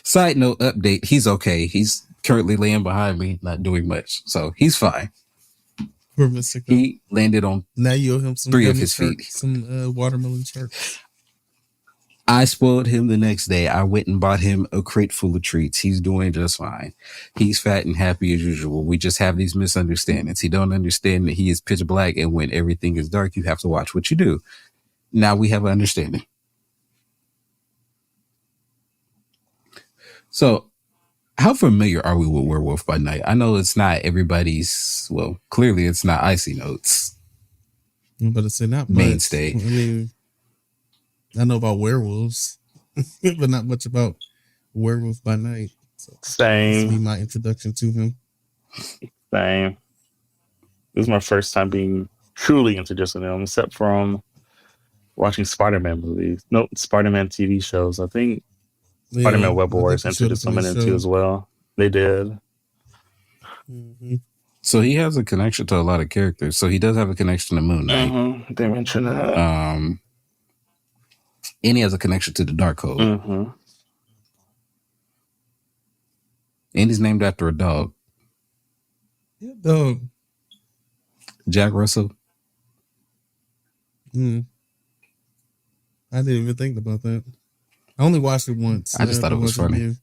Side note update, he's okay. He's currently laying behind me, not doing much, so he's fine. He landed on now you owe him some 3 of his feet. Some watermelon sharks. I spoiled him the next day. I went and bought him a crate full of treats. He's doing just fine. He's fat and happy as usual. We just have these misunderstandings. He don't understand that he is pitch black, and when everything is dark, you have to watch what you do. Now we have an understanding. So, how familiar are we with Werewolf by Night? I know it's not everybody's, well, clearly it's not Icy Notes. But it's not mainstay. I mean, I know about werewolves, but not much about Werewolf by Night. So Same. This will be my introduction to him. Same. This is my first time being truly introduced to him, except from watching Spider-Man movies. Nope, Spider-Man TV shows. I think Spider-Man Web Wars introduced him into as well. They did. Mm-hmm. So he has a connection to a lot of characters. So he does have a connection to Moon Knight. Mm-hmm. They mentioned that. And he has a connection to the Darkhold. Mm-hmm. And he's named after a dog. Yeah, dog. Jack Russell. I didn't even think about that. I only watched it once. I just thought it was funny.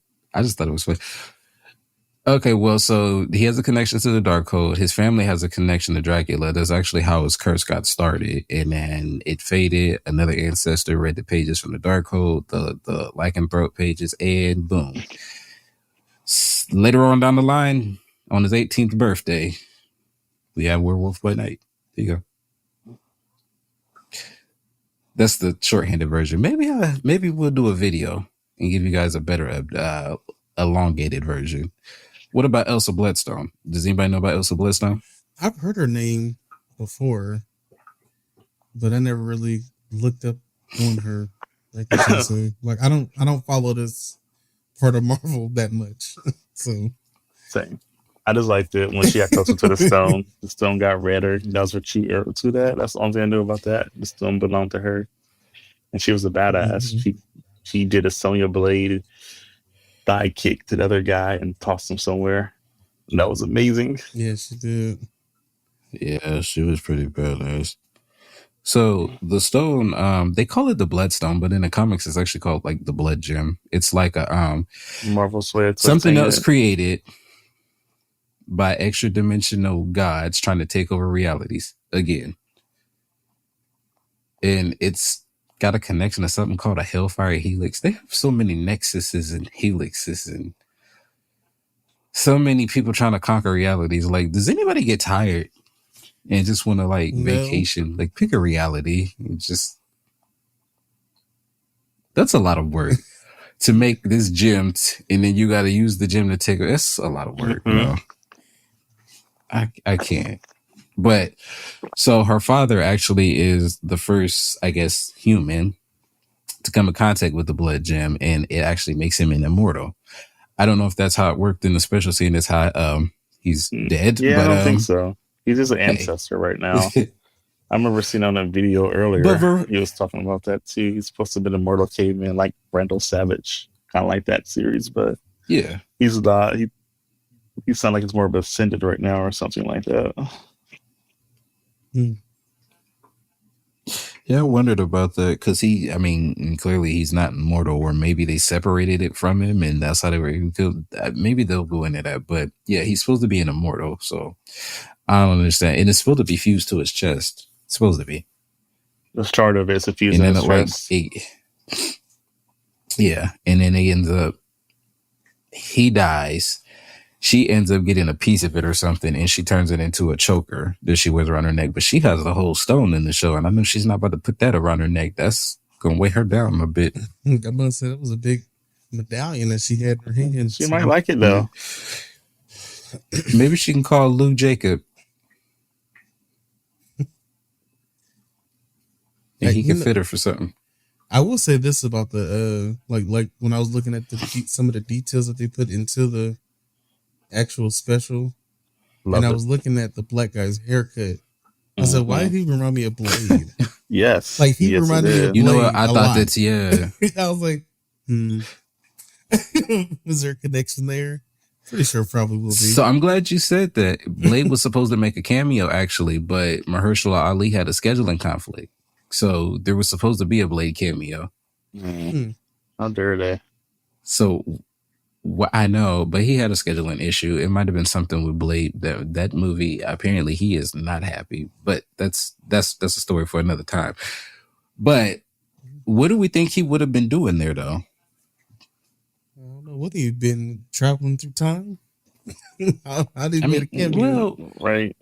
Okay, well, so he has a connection to the Darkhold. His family has a connection to Dracula. That's actually how his curse got started. And then it faded. Another ancestor read the pages from the Darkhold, the lycanthrope pages, and boom. Later on down the line, on his 18th birthday, we have Werewolf by Night. There you go. That's the shorthanded version. Maybe we'll do a video and give you guys a better elongated version. What about Elsa Bloodstone? Does anybody know about Elsa Bloodstone? I've heard her name before, but I never really looked up on her. Like I don't follow this part of Marvel that much. So same. I just liked it when she got closer to the stone. The stone got redder. That was her cheat arrow to that. That's the only thing I knew about that. The stone belonged to her, and she was a badass. Mm-hmm. She did a Sonya blade thigh kick to the other guy and tossed him somewhere. And that was amazing. Yeah, she did. Yeah, she was pretty badass. So the stone, they call it the Bloodstone, but in the comics, it's actually called like the Blood Gem. It's like a Marvel's way of something twisting else it. created by extra dimensional gods trying to take over realities again. And it's got a connection to something called a Hellfire Helix. They have so many nexuses and helixes and so many people trying to conquer realities. Like, does anybody get tired and just want to like No. vacation? Like, pick a reality. It's just, that's a lot of work to make this gem, and then you got to use the gem to take it. That's a lot of work. You know? I can't. But so her father actually is the first, I guess, human to come in contact with the blood gem, and it actually makes him an immortal. I don't know if that's how it worked in the special scene. That's how he's dead. Yeah, but, I don't think so. He's just an ancestor right now. I remember seeing on a video earlier. But he was talking about that too. He's supposed to have been a mortal caveman like Brandel Savage, kind of like that series, but yeah, he's not. He sounds like he's more of ascended right now or something like that. Yeah, I wondered about that because clearly he's not immortal, or maybe they separated it from him and that's how they were able to. Maybe they'll go into that, but yeah, he's supposed to be an immortal, so I don't understand. And it's supposed to be fused to his chest. It's supposed to be. The start of it's a fuse And in then his chest. Yeah, and then he ends up. He dies. She ends up getting a piece of it or something, and she turns it into a choker that she wears around her neck. But she has the whole stone in the show, and I know she's not about to put that around her neck. That's gonna weigh her down a bit. I must say that was a big medallion that she had in her hand. She might like it though. Maybe she can call Lou Jacob, and he can fit her for something. I will say this about the like when I was looking at some of the details that they put into the actual special, I was looking at the black guy's haircut. I said, why did he remind me of Blade? Yes. Like he reminded me of Blade. You know what? I thought lot. that's, yeah. I was like, was there a connection there? Pretty sure probably will be. So I'm glad you said that. Blade was supposed to make a cameo actually, but Mahershala Ali had a scheduling conflict. So there was supposed to be a Blade cameo. How dare they? So I know, but he had a scheduling issue. It might have been something with Blade. That movie, apparently he is not happy, but that's a story for another time. But what do we think he would have been doing there though? I don't know. What, he been traveling through time? How did he make a cameo? Well, Right.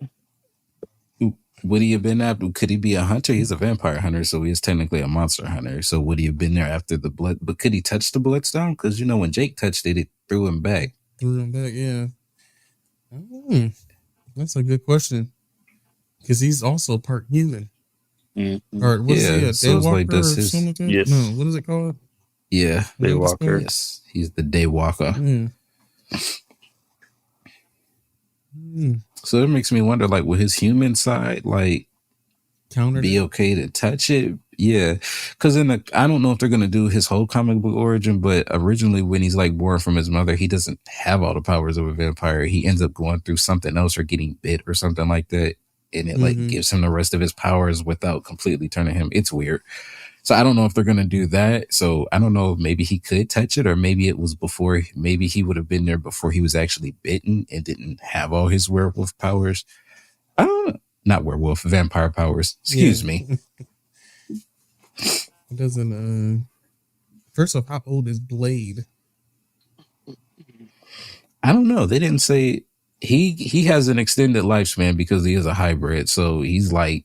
would he have been after? Could he be a hunter? He's a vampire hunter, so he is technically a monster hunter. So would he have been there after the blood? But could he touch the bloodstone? Because you know when Jake touched it, it threw him back. Yeah. That's a good question. Because he's also part human. Or what is he? A so it's like daywalker that's or his. something like that? Yes. No, what is it called? Yeah, Daywalker. Yes, he's the daywalker. So it makes me wonder, like, will his human side, like, be okay to touch it? Yeah, because I don't know if they're gonna do his whole comic book origin, but originally when he's like born from his mother, he doesn't have all the powers of a vampire. He ends up going through something else or getting bit or something like that, and it like gives him the rest of his powers without completely turning him. It's weird. So I don't know if they're gonna do that. So I don't know if maybe he could touch it, or maybe it was before. Maybe he would have been there before he was actually bitten and didn't have all his werewolf powers. I don't know. Not werewolf, vampire powers. Excuse me. It doesn't. First off, how old is Blade? I don't know. They didn't say. He has an extended lifespan because he is a hybrid. So he's like,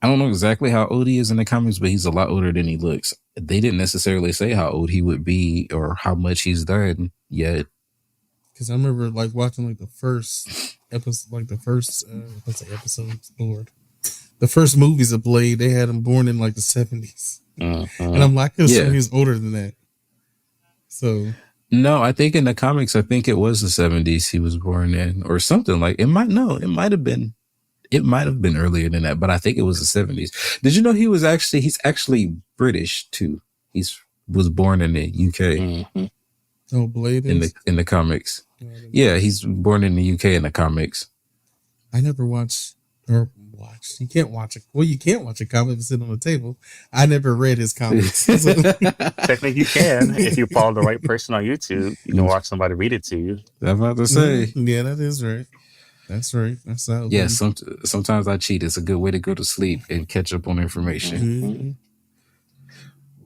I don't know exactly how old he is in the comics, but he's a lot older than he looks. They didn't necessarily say how old he would be or how much he's done yet. Because I remember like watching like the first episode, like the first episodes, Lord, the first movies of Blade. They had him born in like the 70s, and I'm like, I could assume he was older than that. So no, I think in the comics, I think it was the 70s he was born in, or something like. It might have been earlier than that, but I think it was the 70s. Did you know he's actually British too? Was born in the UK. Oh, Blade in the comics. I didn't Yeah, he's born in the UK in the comics. I never watched or watched. You can't watch it. Well, you can't watch a comic if it's sitting on the table. I never read his comics. So- Technically, you can if you follow the right person on YouTube. You can watch somebody read it to you. I'm about to say. Yeah, that is right. That's right. That's how. Yeah, sometimes I cheat. It's a good way to go to sleep and catch up on information. Mhm.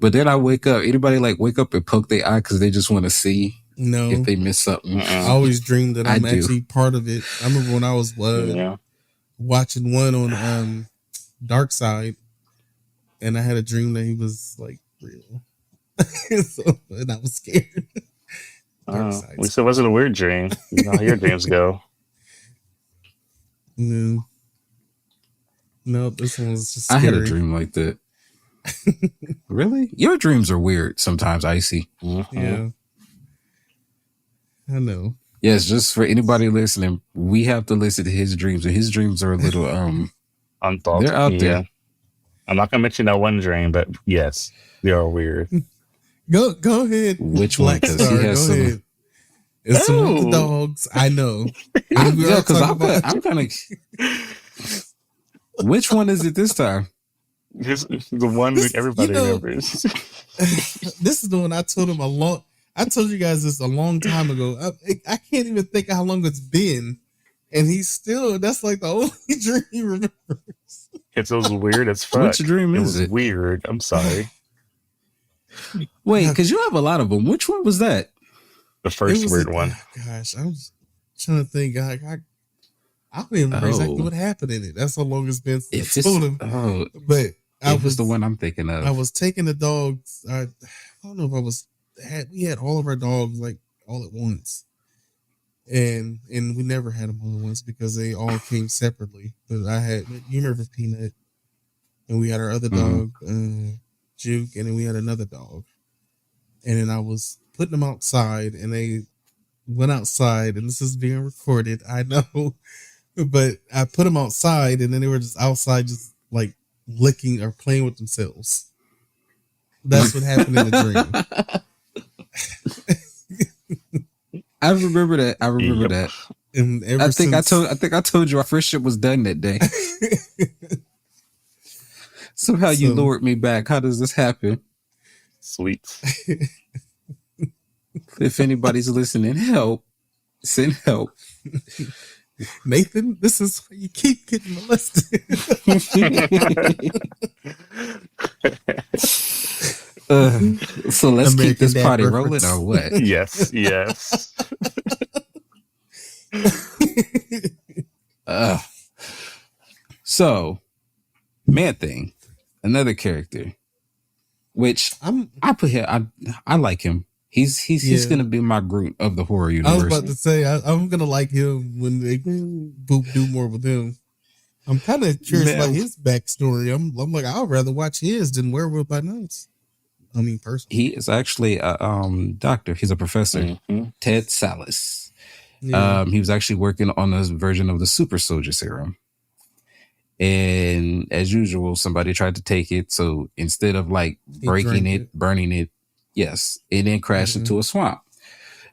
But then I wake up. Anybody like wake up and poke their eye because they just want to see No, if they miss something? I always dreamed that I I'm do. actually part of it. I remember when I was Yeah. watching one on Dark Side, and I had a dream that he was like real, and I was scared. Dark Side. At least it wasn't a weird dream. You know how your dreams go. No, this one was just I scary. had a dream like that. Really? Your dreams are weird sometimes, Icy. Yeah, I know. Yes, just for anybody listening, we have to listen to his dreams, and his dreams are a little Unthought. they're out there. I'm not gonna mention that one dream, but yes, they are weird. Go ahead. Which one? Black 'Cause Star, he has go some. ahead. It's some with the Ew. dogs. I know. And we Yeah, are because talking about- I'm kind of. Which one is it this time? This is the one that everybody remembers. This is the one I told him I told you guys this a long time ago. I can't even think of how long it's been, and that's like the only dream he remembers. It was weird as fuck. Which dream is was it? weird. I'm sorry. Wait, because you have a lot of them. Which one was that? The It first was weird a- one. Gosh, I was trying to think. I don't even remember exactly Oh. what happened in it. That's how long it's been If since I told him. oh, But I it was was the one I'm thinking of. I was taking the dogs. I don't know if we had all of our dogs like all at once, and we never had them all at once because they all came separately. But you remember Peanut, and we had our other dog, Juke, and then we had another dog, and then I was putting them outside, and they went outside, and this is being recorded. I know, but I put them outside, and then they were just outside, just like licking or playing with themselves. That's what happened in the dream. I remember that. Yep. That. And ever I think since, I told you our friendship was done that day. Somehow you So- lured me back. How does this happen? Sweet. If anybody's listening, help. Send help. Nathan, this is why you keep getting molested. So let's keep American this Dad party reference. rolling or what? Yes. So, Man Thing, another character, which I put here. I like him. He's Yeah. gonna be my Groot of the horror I was universe. about to say I'm gonna like him when they do more with him. I'm kind of curious Man. about his backstory. I'm like I'd rather watch his than Werewolf by Night. I mean, personally, He is actually a doctor. He's a professor. Mhm. Ted Sallis. yeah. He was actually working on a version of the super soldier serum. And as usual, somebody tried to take it. So instead of like breaking drank it, burning it, yes, it then crashed into a swamp.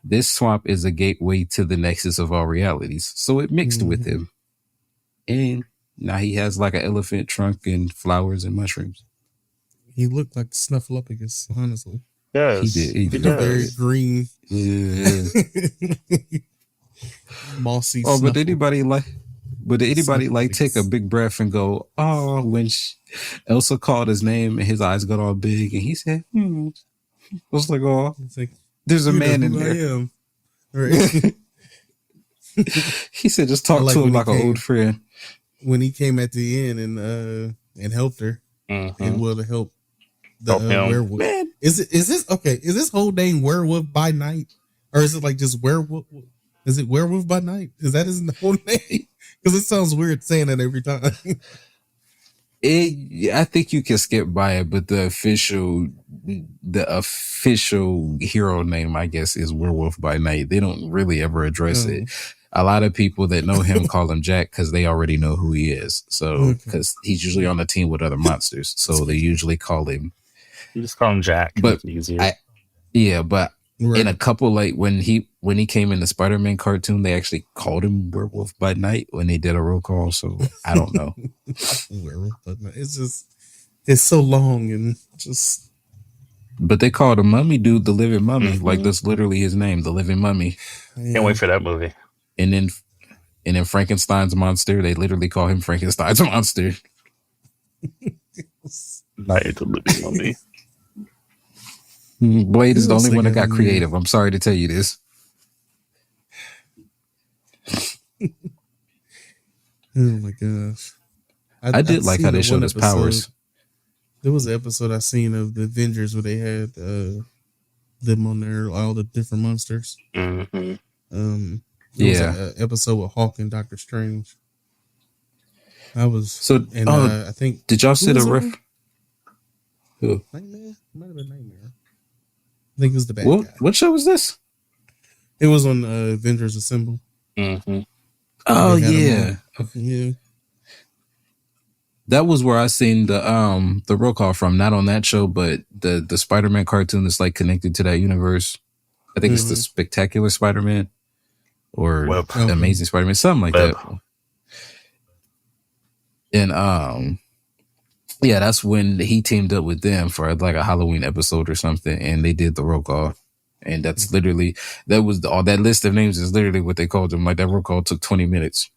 This swamp is a gateway to the nexus of all realities. So it mixed with him. And now he has like an elephant trunk and flowers and mushrooms. He looked like Snuffleupagus, honestly. Yes. He did. Very does. green, Yeah. mossy. Oh, but Snuffle. did anybody like take a big breath and go, oh, when Elsa called his name and his eyes got all big and he said, I was like, oh, It's like, there's a you man know in who there. I am. Right. He said, just talk I like to him when he like an came. old friend. When he came at the end and helped her, Mhm. and will to help the Help him. werewolf. Man, Is this whole name Werewolf by Night, or is it like just Werewolf? Is it Werewolf by Night? Is that his whole name? Because it sounds weird saying that every time. I think you can skip by it, but the official hero name, I guess, is Werewolf by Night. They don't really ever address it. A lot of people that know him call him Jack because they already know who he is. So, because he's usually on a team with other monsters, so they usually call him. You just call him Jack. But Make it easier. Yeah, but In a couple, like when he came in the Spider-Man cartoon, they actually called him Werewolf by Night when they did a roll call. So I don't know. Werewolf by Night. It's so long and just. But they called the Mummy dude the Living Mummy. Like that's literally his name, the Living Mummy. Yeah. Can't wait for that movie. And then Frankenstein's monster, they literally call him Frankenstein's monster. Night the Living Mummy. Blade is the only one that got creative. I'm sorry to tell you this. Oh my gosh. I did like how they showed his powers. There was an episode I seen of the Avengers where they had them on there, all the different monsters. Mm-hmm. There was an episode with Hulk and Doctor Strange. I think. Did y'all see the ref? Who? Nightmare? It might have been Nightmare. I think it was the bad guy. What show was this? It was on Avengers Assemble. Mm-hmm. Oh yeah. Yeah. That was where I seen the roll call from. Not on that show, but the Spider-Man cartoon that's like connected to that universe. I think it's the Spectacular Spider-Man or the Amazing Spider-Man, something like that. And yeah, that's when he teamed up with them for like a Halloween episode or something, and they did the roll call. And that's literally all that list of names is literally what they called them. Like that roll call took 20 minutes.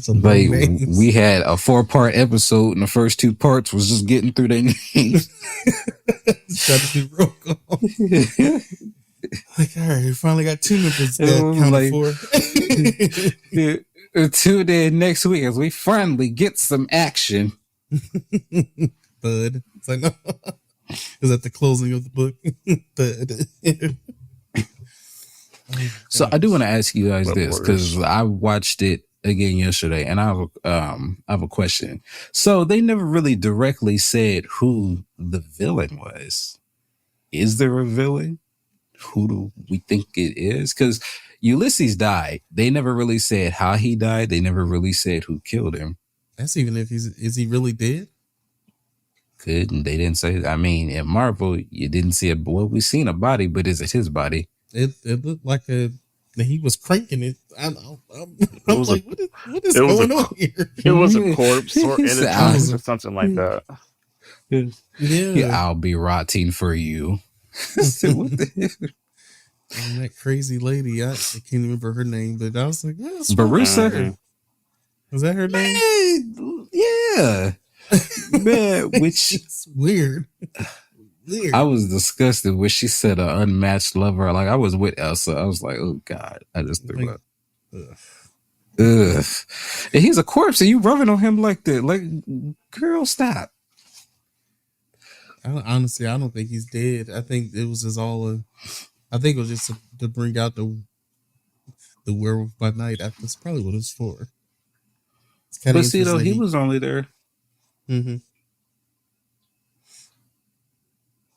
Like we had a 4-part episode, and the first 2 parts was just getting through their names. Try to do roll call. Like, all right, we finally got 2 members counted for. Tune in next week as we finally get some action. Bud. It's like, no. Is that the closing of the book? Bud. So I do want to ask you guys this, because I watched it again yesterday, and I have a question. So they never really directly said who the villain was. Is there a villain? Who do we think it is? Because Ulysses died. They never really said how he died. They never really said who killed him. That's even if is he really dead? They didn't say. I mean, in Marvel, you didn't see it. Well, we seen a body, but is it his body? It looked like he was cranking it. I'm like, what is going on here? It was a corpse or or something like that. Yeah, I'll be rotting for you. What the hell? And that crazy lady, I can't remember her name, but I was like, Barusa. Was that her name? Man, yeah. Man, which it's weird. Weird. I was disgusted when she said an unmatched lover. Like I was with Elsa. I was like, oh God. I just threw up. Ugh. And he's a corpse and you rubbing on him like that. Like, girl, stop. Honestly, I don't think he's dead. I think it was just I think it was just to bring out the werewolf by night. That's probably what it's for. It's but see, though, he was only there. Mm-hmm.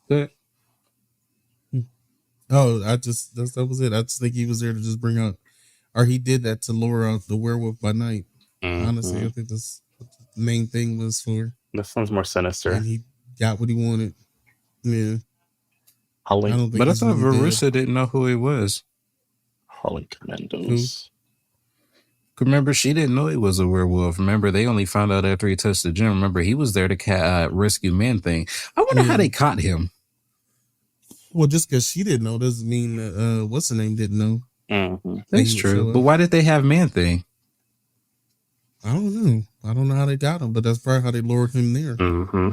But, that was it. I just think he was there to just bring out, or he did that to lure out the werewolf by night. Mm-hmm. Honestly, I think that's what the main thing was for. This one's more sinister. And he got what he wanted. Yeah. But I thought Verussa didn't know who he was. Holly Commandos. Remember, she didn't know he was a werewolf. Remember, they only found out after he touched the gym. Remember, he was there to rescue Man-Thing. I wonder how they caught him. Well, just because she didn't know doesn't mean that, what's her name didn't know. Mm-hmm. That's true. But why did they have Man-Thing? I don't know. I don't know how they got him, but that's probably how they lured him there. Mm-hmm.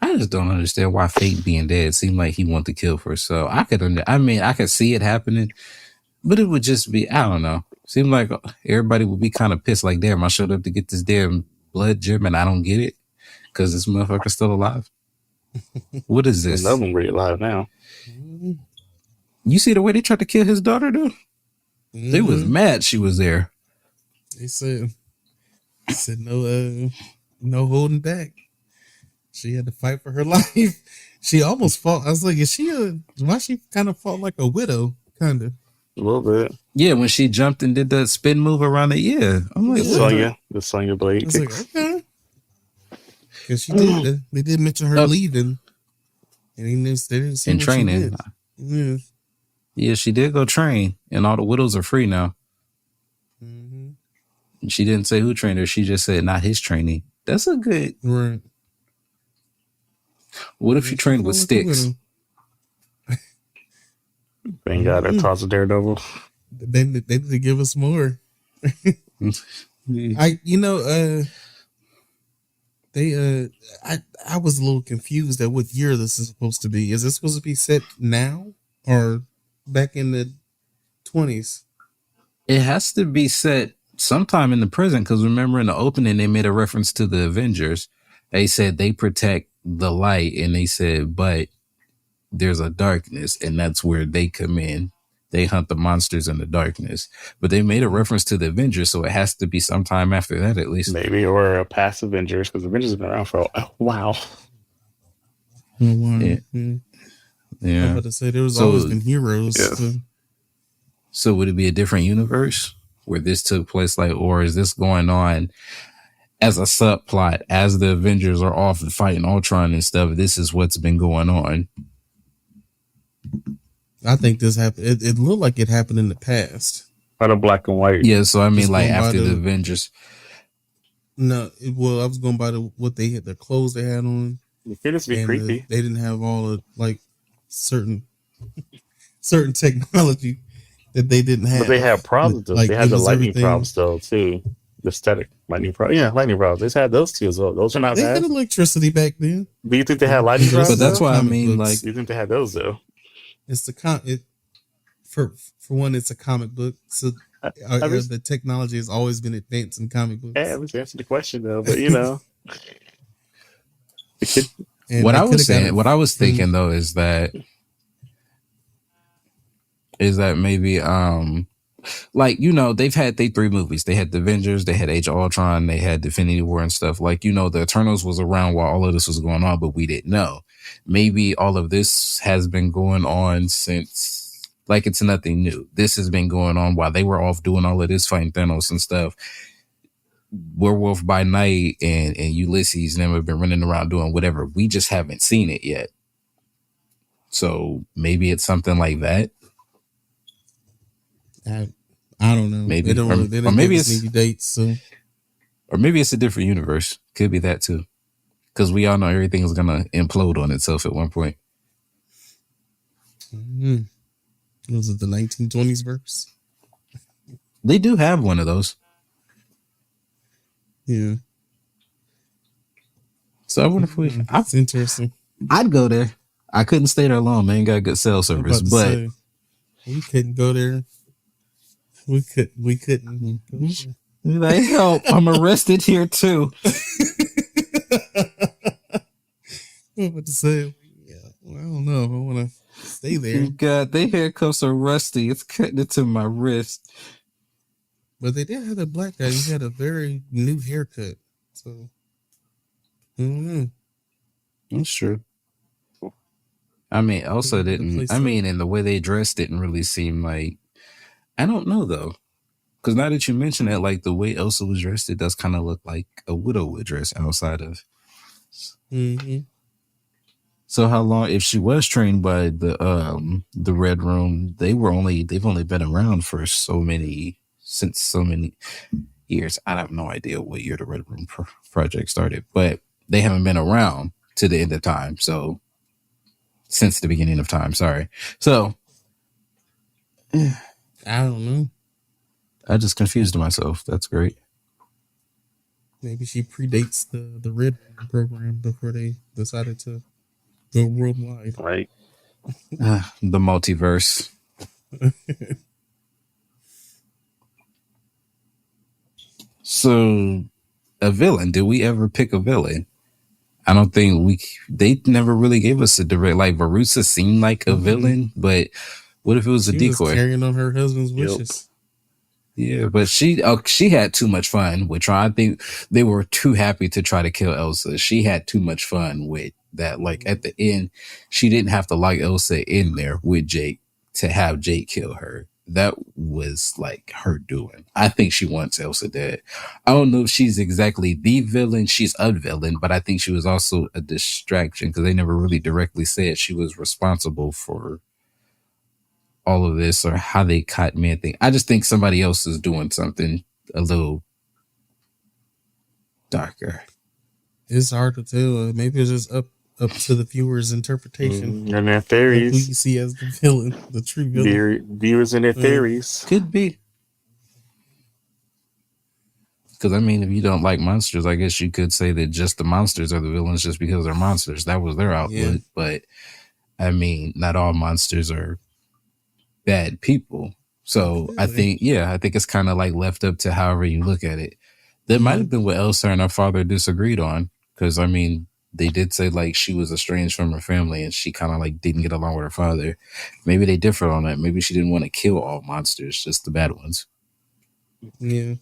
I just don't understand why Fate being dead seemed like he wanted to kill first. So I could see it happening, but it would just be, I don't know. Seemed like everybody would be kind of pissed. Like, damn, I showed up to get this damn blood gem and I don't get it because this motherfucker's still alive. What is this? None of them really alive now. You see the way they tried to kill his daughter, dude? Mm-hmm. They was mad she was there. They said no holding back. She had to fight for her life. She almost fought. I was like, why she kind of fought like a widow, kind of. A little bit. Yeah, when she jumped and did that spin move around it, yeah. I'm like, the Sonya Blade I was like, okay. because she did. They did mention her leaving, and they didn't say in what training. she did. Yeah. Yeah, she did go train, and all the widows are free now. Mm-hmm. And she didn't say who trained her. She just said not his training. That's a good. Right. What if she trained with sticks? Thank God that toss of Daredevil. They need to give us more. I was a little confused at what year this is supposed to be. Is this supposed to be set now or back in the 20s? It has to be set sometime in the present, because remember in the opening they made a reference to the Avengers. They said they protect the light, and they said, but there's a darkness, and that's where they come in. They hunt the monsters in the darkness. But they made a reference to the Avengers, so it has to be sometime after that at least. Maybe, or a past Avengers, because Avengers have been around for a while. Yeah. Yeah. I'm about to say there's always been heroes. Yeah. So would it be a different universe where this took place, like, or is this going on as a subplot as the Avengers are off and fighting Ultron and stuff? This is what's been going on. I think this happened. It looked like it happened in the past. By the black and white. Yeah, so I mean, Just like going by after the the- Avengers. No, I was going by what they had, their clothes they had on. It could just be and creepy. They didn't have all of like certain technology that they didn't have. But they had problems. Though. Like, they had it the was lightning everything. problems though too. The static lightning problems. Yeah, lightning problems. They just had those two as well. Those are not They bad. had electricity back then. Do you think they had lightning But problems? But that's though? why I Comic mean, books. like, Do you think they had those though? It's for one, it's a comic book, so the technology has always been advanced in comic books. Yeah, let's answer the question though. But you know, it could, And what they I was coulda got saying, it what I was from- thinking though is that maybe like, you know, they've had 3 movies. They had the Avengers, they had Age of Ultron, they had Infinity War and stuff. Like, you know, the Eternals was around while all of this was going on, but we didn't know. Maybe all of this has been going on since, like, it's nothing new. This has been going on while they were off doing all of this, fighting Thanos and stuff. Werewolf by Night and Ulysses and them have been running around doing whatever. We just haven't seen it yet. So maybe it's something like that. I don't know. Maybe. They don't Or- really, they or didn't maybe give us it's- any dates. So Or maybe it's a different universe. Could be that too. Because we all know everything is going to implode on itself at one point. was it the 1920s verse? They do have one of those. Yeah, So I wonder if we... it's interesting. I'd go there. I couldn't stay there long. Man, got good cell I'm service. about to But say, we couldn't go there. We couldn't. Go there. like, help, I'm arrested here too. I'm about to say, yeah. Well, I don't know if I want to stay there, God, they handcuffs are rusty. It's cutting into my wrist. but they did have a black guy. He had a very new haircut. So, I don't know. That's true. I mean, Elsa The didn't. place I up. mean, and the way they dressed didn't really seem like. I don't know though, because now that you mention it, like the way Elsa was dressed, it does kind of look like a widow would dress outside of. Mm-hmm. So how long? If she was trained by the Red Room, they've only been around for so many years. I have no idea what year the Red Room project started, but they haven't been around to the end of time. So since the beginning of time, sorry. So I don't know. I just confused myself. That's great. Maybe she predates the Red program before they decided to go worldwide. right? The multiverse. So, a villain. Did we ever pick a villain? I don't think they never really gave us a direct, like, Verussa seemed like a villain, but what if it was a She was decoy? carrying on her husband's Yep. wishes. Yeah, but she had too much fun with trying. I think they were too happy to try to kill Elsa. She had too much fun with that. Like at the end, she didn't have to lock Elsa in there with Jake to have Jake kill her. that was like her doing. I think she wants Elsa dead. I don't know if she's exactly the villain. She's a villain, but I think she was also a distraction because they never really directly said she was responsible for all of this or how they caught me. I just think somebody else is doing something a little darker. It's hard to tell. Maybe it's just up to the viewer's interpretation. And their Who theories. you see as the villain, the true villain. Viewers and their theories. Could be. Because, I mean, if you don't like monsters, I guess you could say that just the monsters are the villains just because they're monsters. That was their output. Yeah. But, I mean, not all monsters are bad people. So, I think it's kind of like left up to however you look at it. That might have been what Elsa and her father disagreed on. Because, I mean, they did say, like, she was estranged from her family and she kind of, like, didn't get along with her father. Maybe they differed on that. Maybe she didn't want to kill all monsters, just the bad ones. Yeah.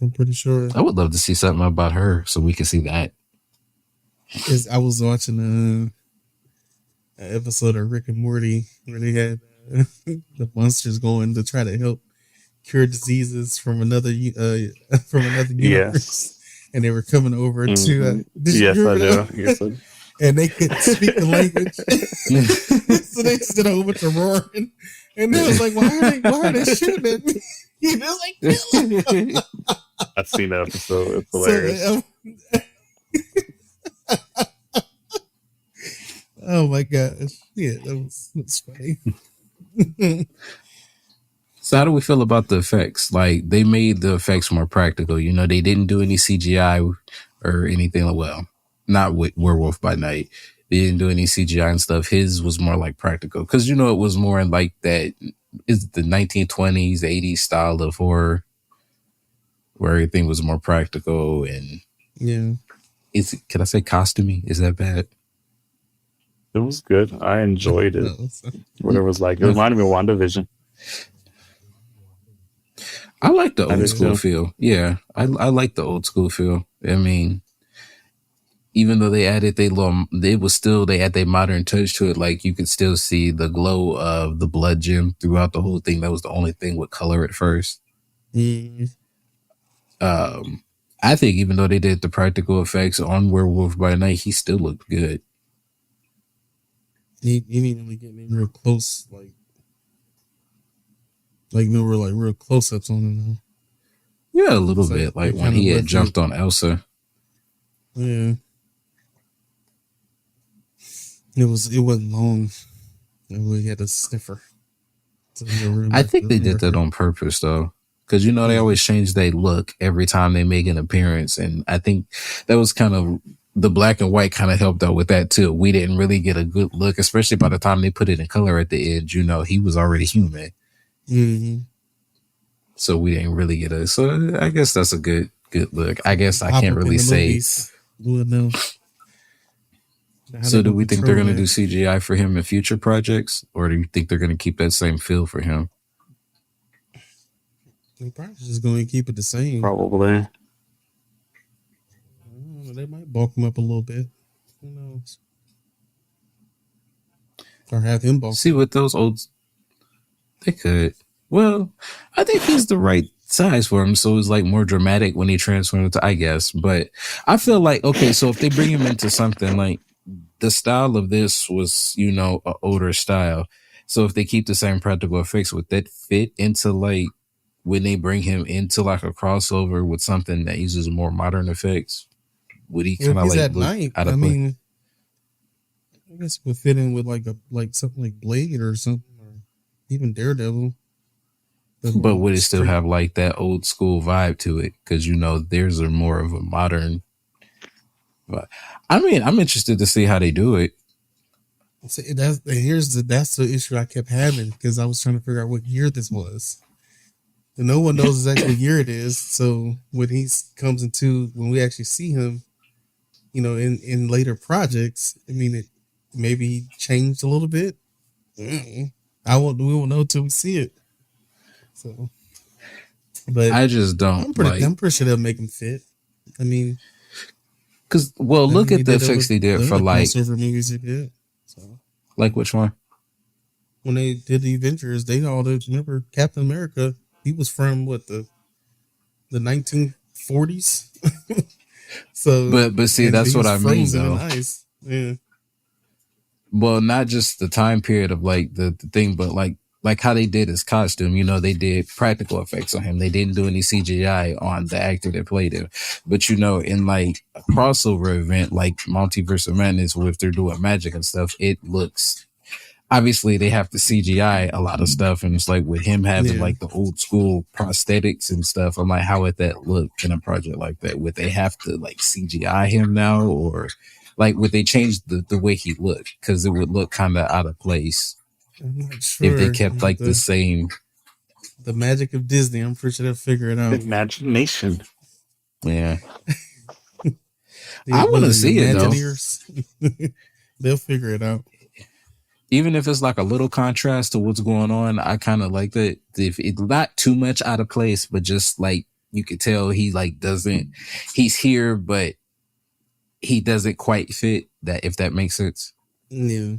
I'm pretty sure. I would love to see something about her so we can see that. I was watching an episode of Rick and Morty where they had the monsters going to try to help cure diseases from another universe. Yes. And they were coming over to yes, I do. Yes, I do. And they couldn't speak the language. So they stood over to roaring. And they was like, why are they shooting at me? He was like, kill him. I've seen that episode. It's hilarious. Oh my gosh. Yeah, that's funny. So how do we feel about the effects? Like, they made the effects more practical. You know, they didn't do any CGI or anything. Well, not with Werewolf by Night. They didn't do any CGI and stuff. His was more like practical. Because, you know, it was more in like that, is the 1920s, 80s style of horror where everything was more practical and yeah. Can I say costumey? Is that bad? It was good. I enjoyed it. What it was like. It reminded me of WandaVision. I like the old school feel. Yeah, I like the old school feel. I mean, even though they added they had their modern touch to it. Like, you could still see the glow of the blood gem throughout the whole thing. That was the only thing with color at first. Mm. I think even though they did the practical effects on Werewolf by Night, he still looked good. He didn't really get real close, like there were like real close ups on him. Yeah, a little bit. Like when he had jumped on Elsa. Yeah. It wasn't long. We had a sniffer. I think they did that on purpose though. Because, you know, they always change their look every time they make an appearance. And I think that was kind of, the black and white kind of helped out with that too. We didn't really get a good look, especially by the time they put it in color at the end. You know, he was already human. Mm-hmm. So we didn't really get so I guess that's a good look. I guess I can't really say. So do we think they're going to do CGI for him in future projects? Or do you think they're going to keep that same feel for him? They're probably just going to keep it the same. Probably. They might bulk him up a little bit. Who knows? Or have him bulk. See, with those old... They could. Well, I think he's the right size for him, so it's like more dramatic when he transforms into, I guess. But I feel like, okay, so if they bring him into something like the style of this was, you know, an older style. So if they keep the same practical effects, would that fit into like when they bring him into like a crossover with something that uses more modern effects? Would he kind of like at night? I mean, I guess it would fit in with like something like Blade or something, or even Daredevil. But would it still have like that old school vibe to it? Because, you know, there's a more of a modern. I mean, I'm interested to see how they do it. See, that's the issue I kept having because I was trying to figure out what year this was. And no one knows exactly what year it is. So when he comes into, when we actually see him, you know, in later projects, I mean, it maybe changed a little bit. We won't know till we see it. So, but I just don't. I'm pretty sure they'll make him fit. I mean, because look at the effects they did for like crossover movies they did. So, like which one? when they did the Avengers, they all did. Remember Captain America? He was from what the 1940s. So, But see, and that's he what was I mean, frozen in though. ice. Yeah, Well, not just the time period of like the thing, but like how they did his costume. You know, they did practical effects on him. They didn't do any CGI on the actor that played him. But you know, in like a crossover event like Multiverse of Madness, where if they're doing magic and stuff, it looks. Obviously, they have to CGI a lot of stuff, and it's like with him having Yeah. like the old school prosthetics and stuff. I'm like, how would that look in a project like that? Would they have to like CGI him now, or like would they change the way he looked? Because it would look kind of out of place I'm not sure. if they kept like the same. The magic of Disney. I'm pretty sure they'll figure it out. Imagination. Yeah, I want to see it though. Imagineers. They'll figure it out. Even if it's like a little contrast to what's going on, I kind of like that. If it's not too much out of place, but just like you could tell he like doesn't, he's here, but he doesn't quite fit that, if that makes sense. Yeah.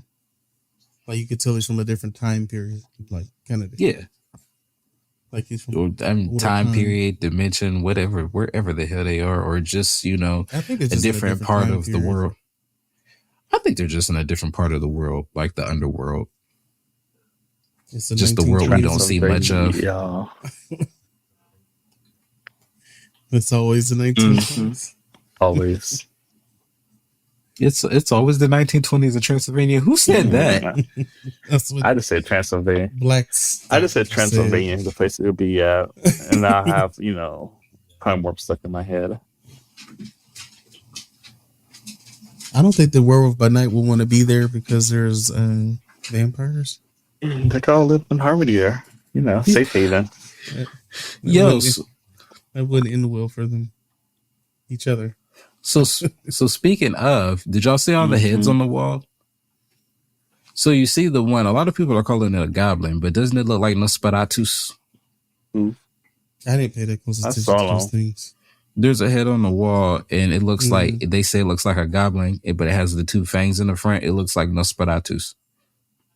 Like you could tell he's from a different time period. Like kind of. Yeah. Like he's from Or time period, dimension, whatever, wherever the hell they are, or just, you know, I think it's a just different part time of the period. world. I think they're just in a different part of the world, like the underworld. It's Just the world we don't see much of. Yeah. It's always the 1920s. Always. It's always the 1920s in Transylvania. Who said that? That's what I just said Transylvania. blacks. I just said Transylvania is the place it would be at. And I have, you know, time warp stuck in my head. I don't think the Werewolf by Night will want to be there because there's vampires. They all live in harmony there. You know, safe haven. That wouldn't end well for them, each other. So speaking of, did y'all see all the heads on the wall? So you see the one, a lot of people are calling it a goblin, but doesn't it look like Nosferatus? I didn't pay that close attention to saw those things. There's a head on the wall, and it looks like, they say it looks like a goblin, but it has the two fangs in the front. It looks like Nosferatus.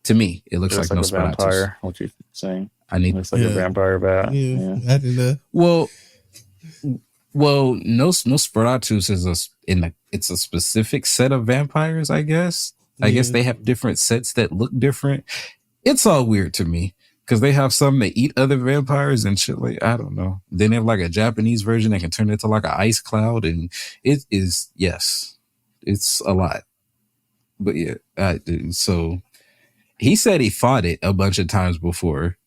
To me, it looks like a Nosferatus. vampire. What you saying? I need. Looks like a vampire bat. Yeah. I did Well, Nosferatus is it's a specific set of vampires, I guess. I guess they have different sets that look different. It's all weird to me because they have some that eat other vampires and shit. Like, I don't know. Then they have like a Japanese version that can turn into like an ice cloud, and it is, yes, it's a lot. But yeah, so he said he fought it a bunch of times before.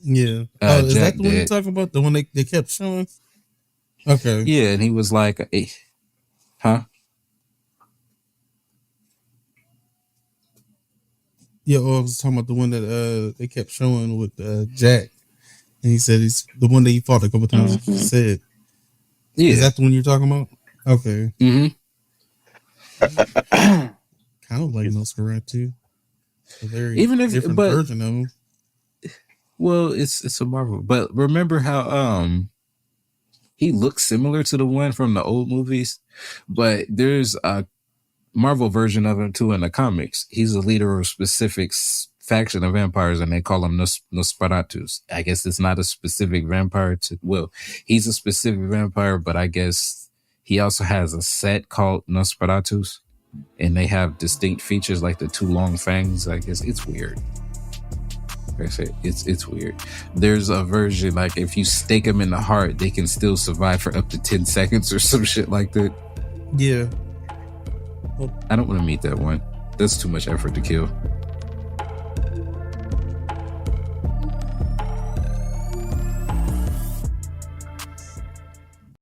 Yeah. Is that the one you're talking about? The one they kept showing? Okay. Yeah, and he was like, huh? Yeah, I was talking about the one that they kept showing with Jack. And he said he's the one that he fought a couple times. He said. Yeah. Is that the one you're talking about? Okay. Kind of like Nosferatu. A very different version of him. Well, it's a Marvel, but remember how he looks similar to the one from the old movies, but there's a Marvel version of him too in the comics. He's a leader of a specific faction of vampires, and they call him Nosferatus. I guess it's not a specific vampire. He's a specific vampire, but I guess he also has a set called Nosferatus, and they have distinct features like the two long fangs. I guess it's weird. I said, it's weird. There's a version like if you stake them in the heart, they can still survive for up to 10 seconds or some shit like that. Yeah. I don't want to meet that one. That's too much effort to kill.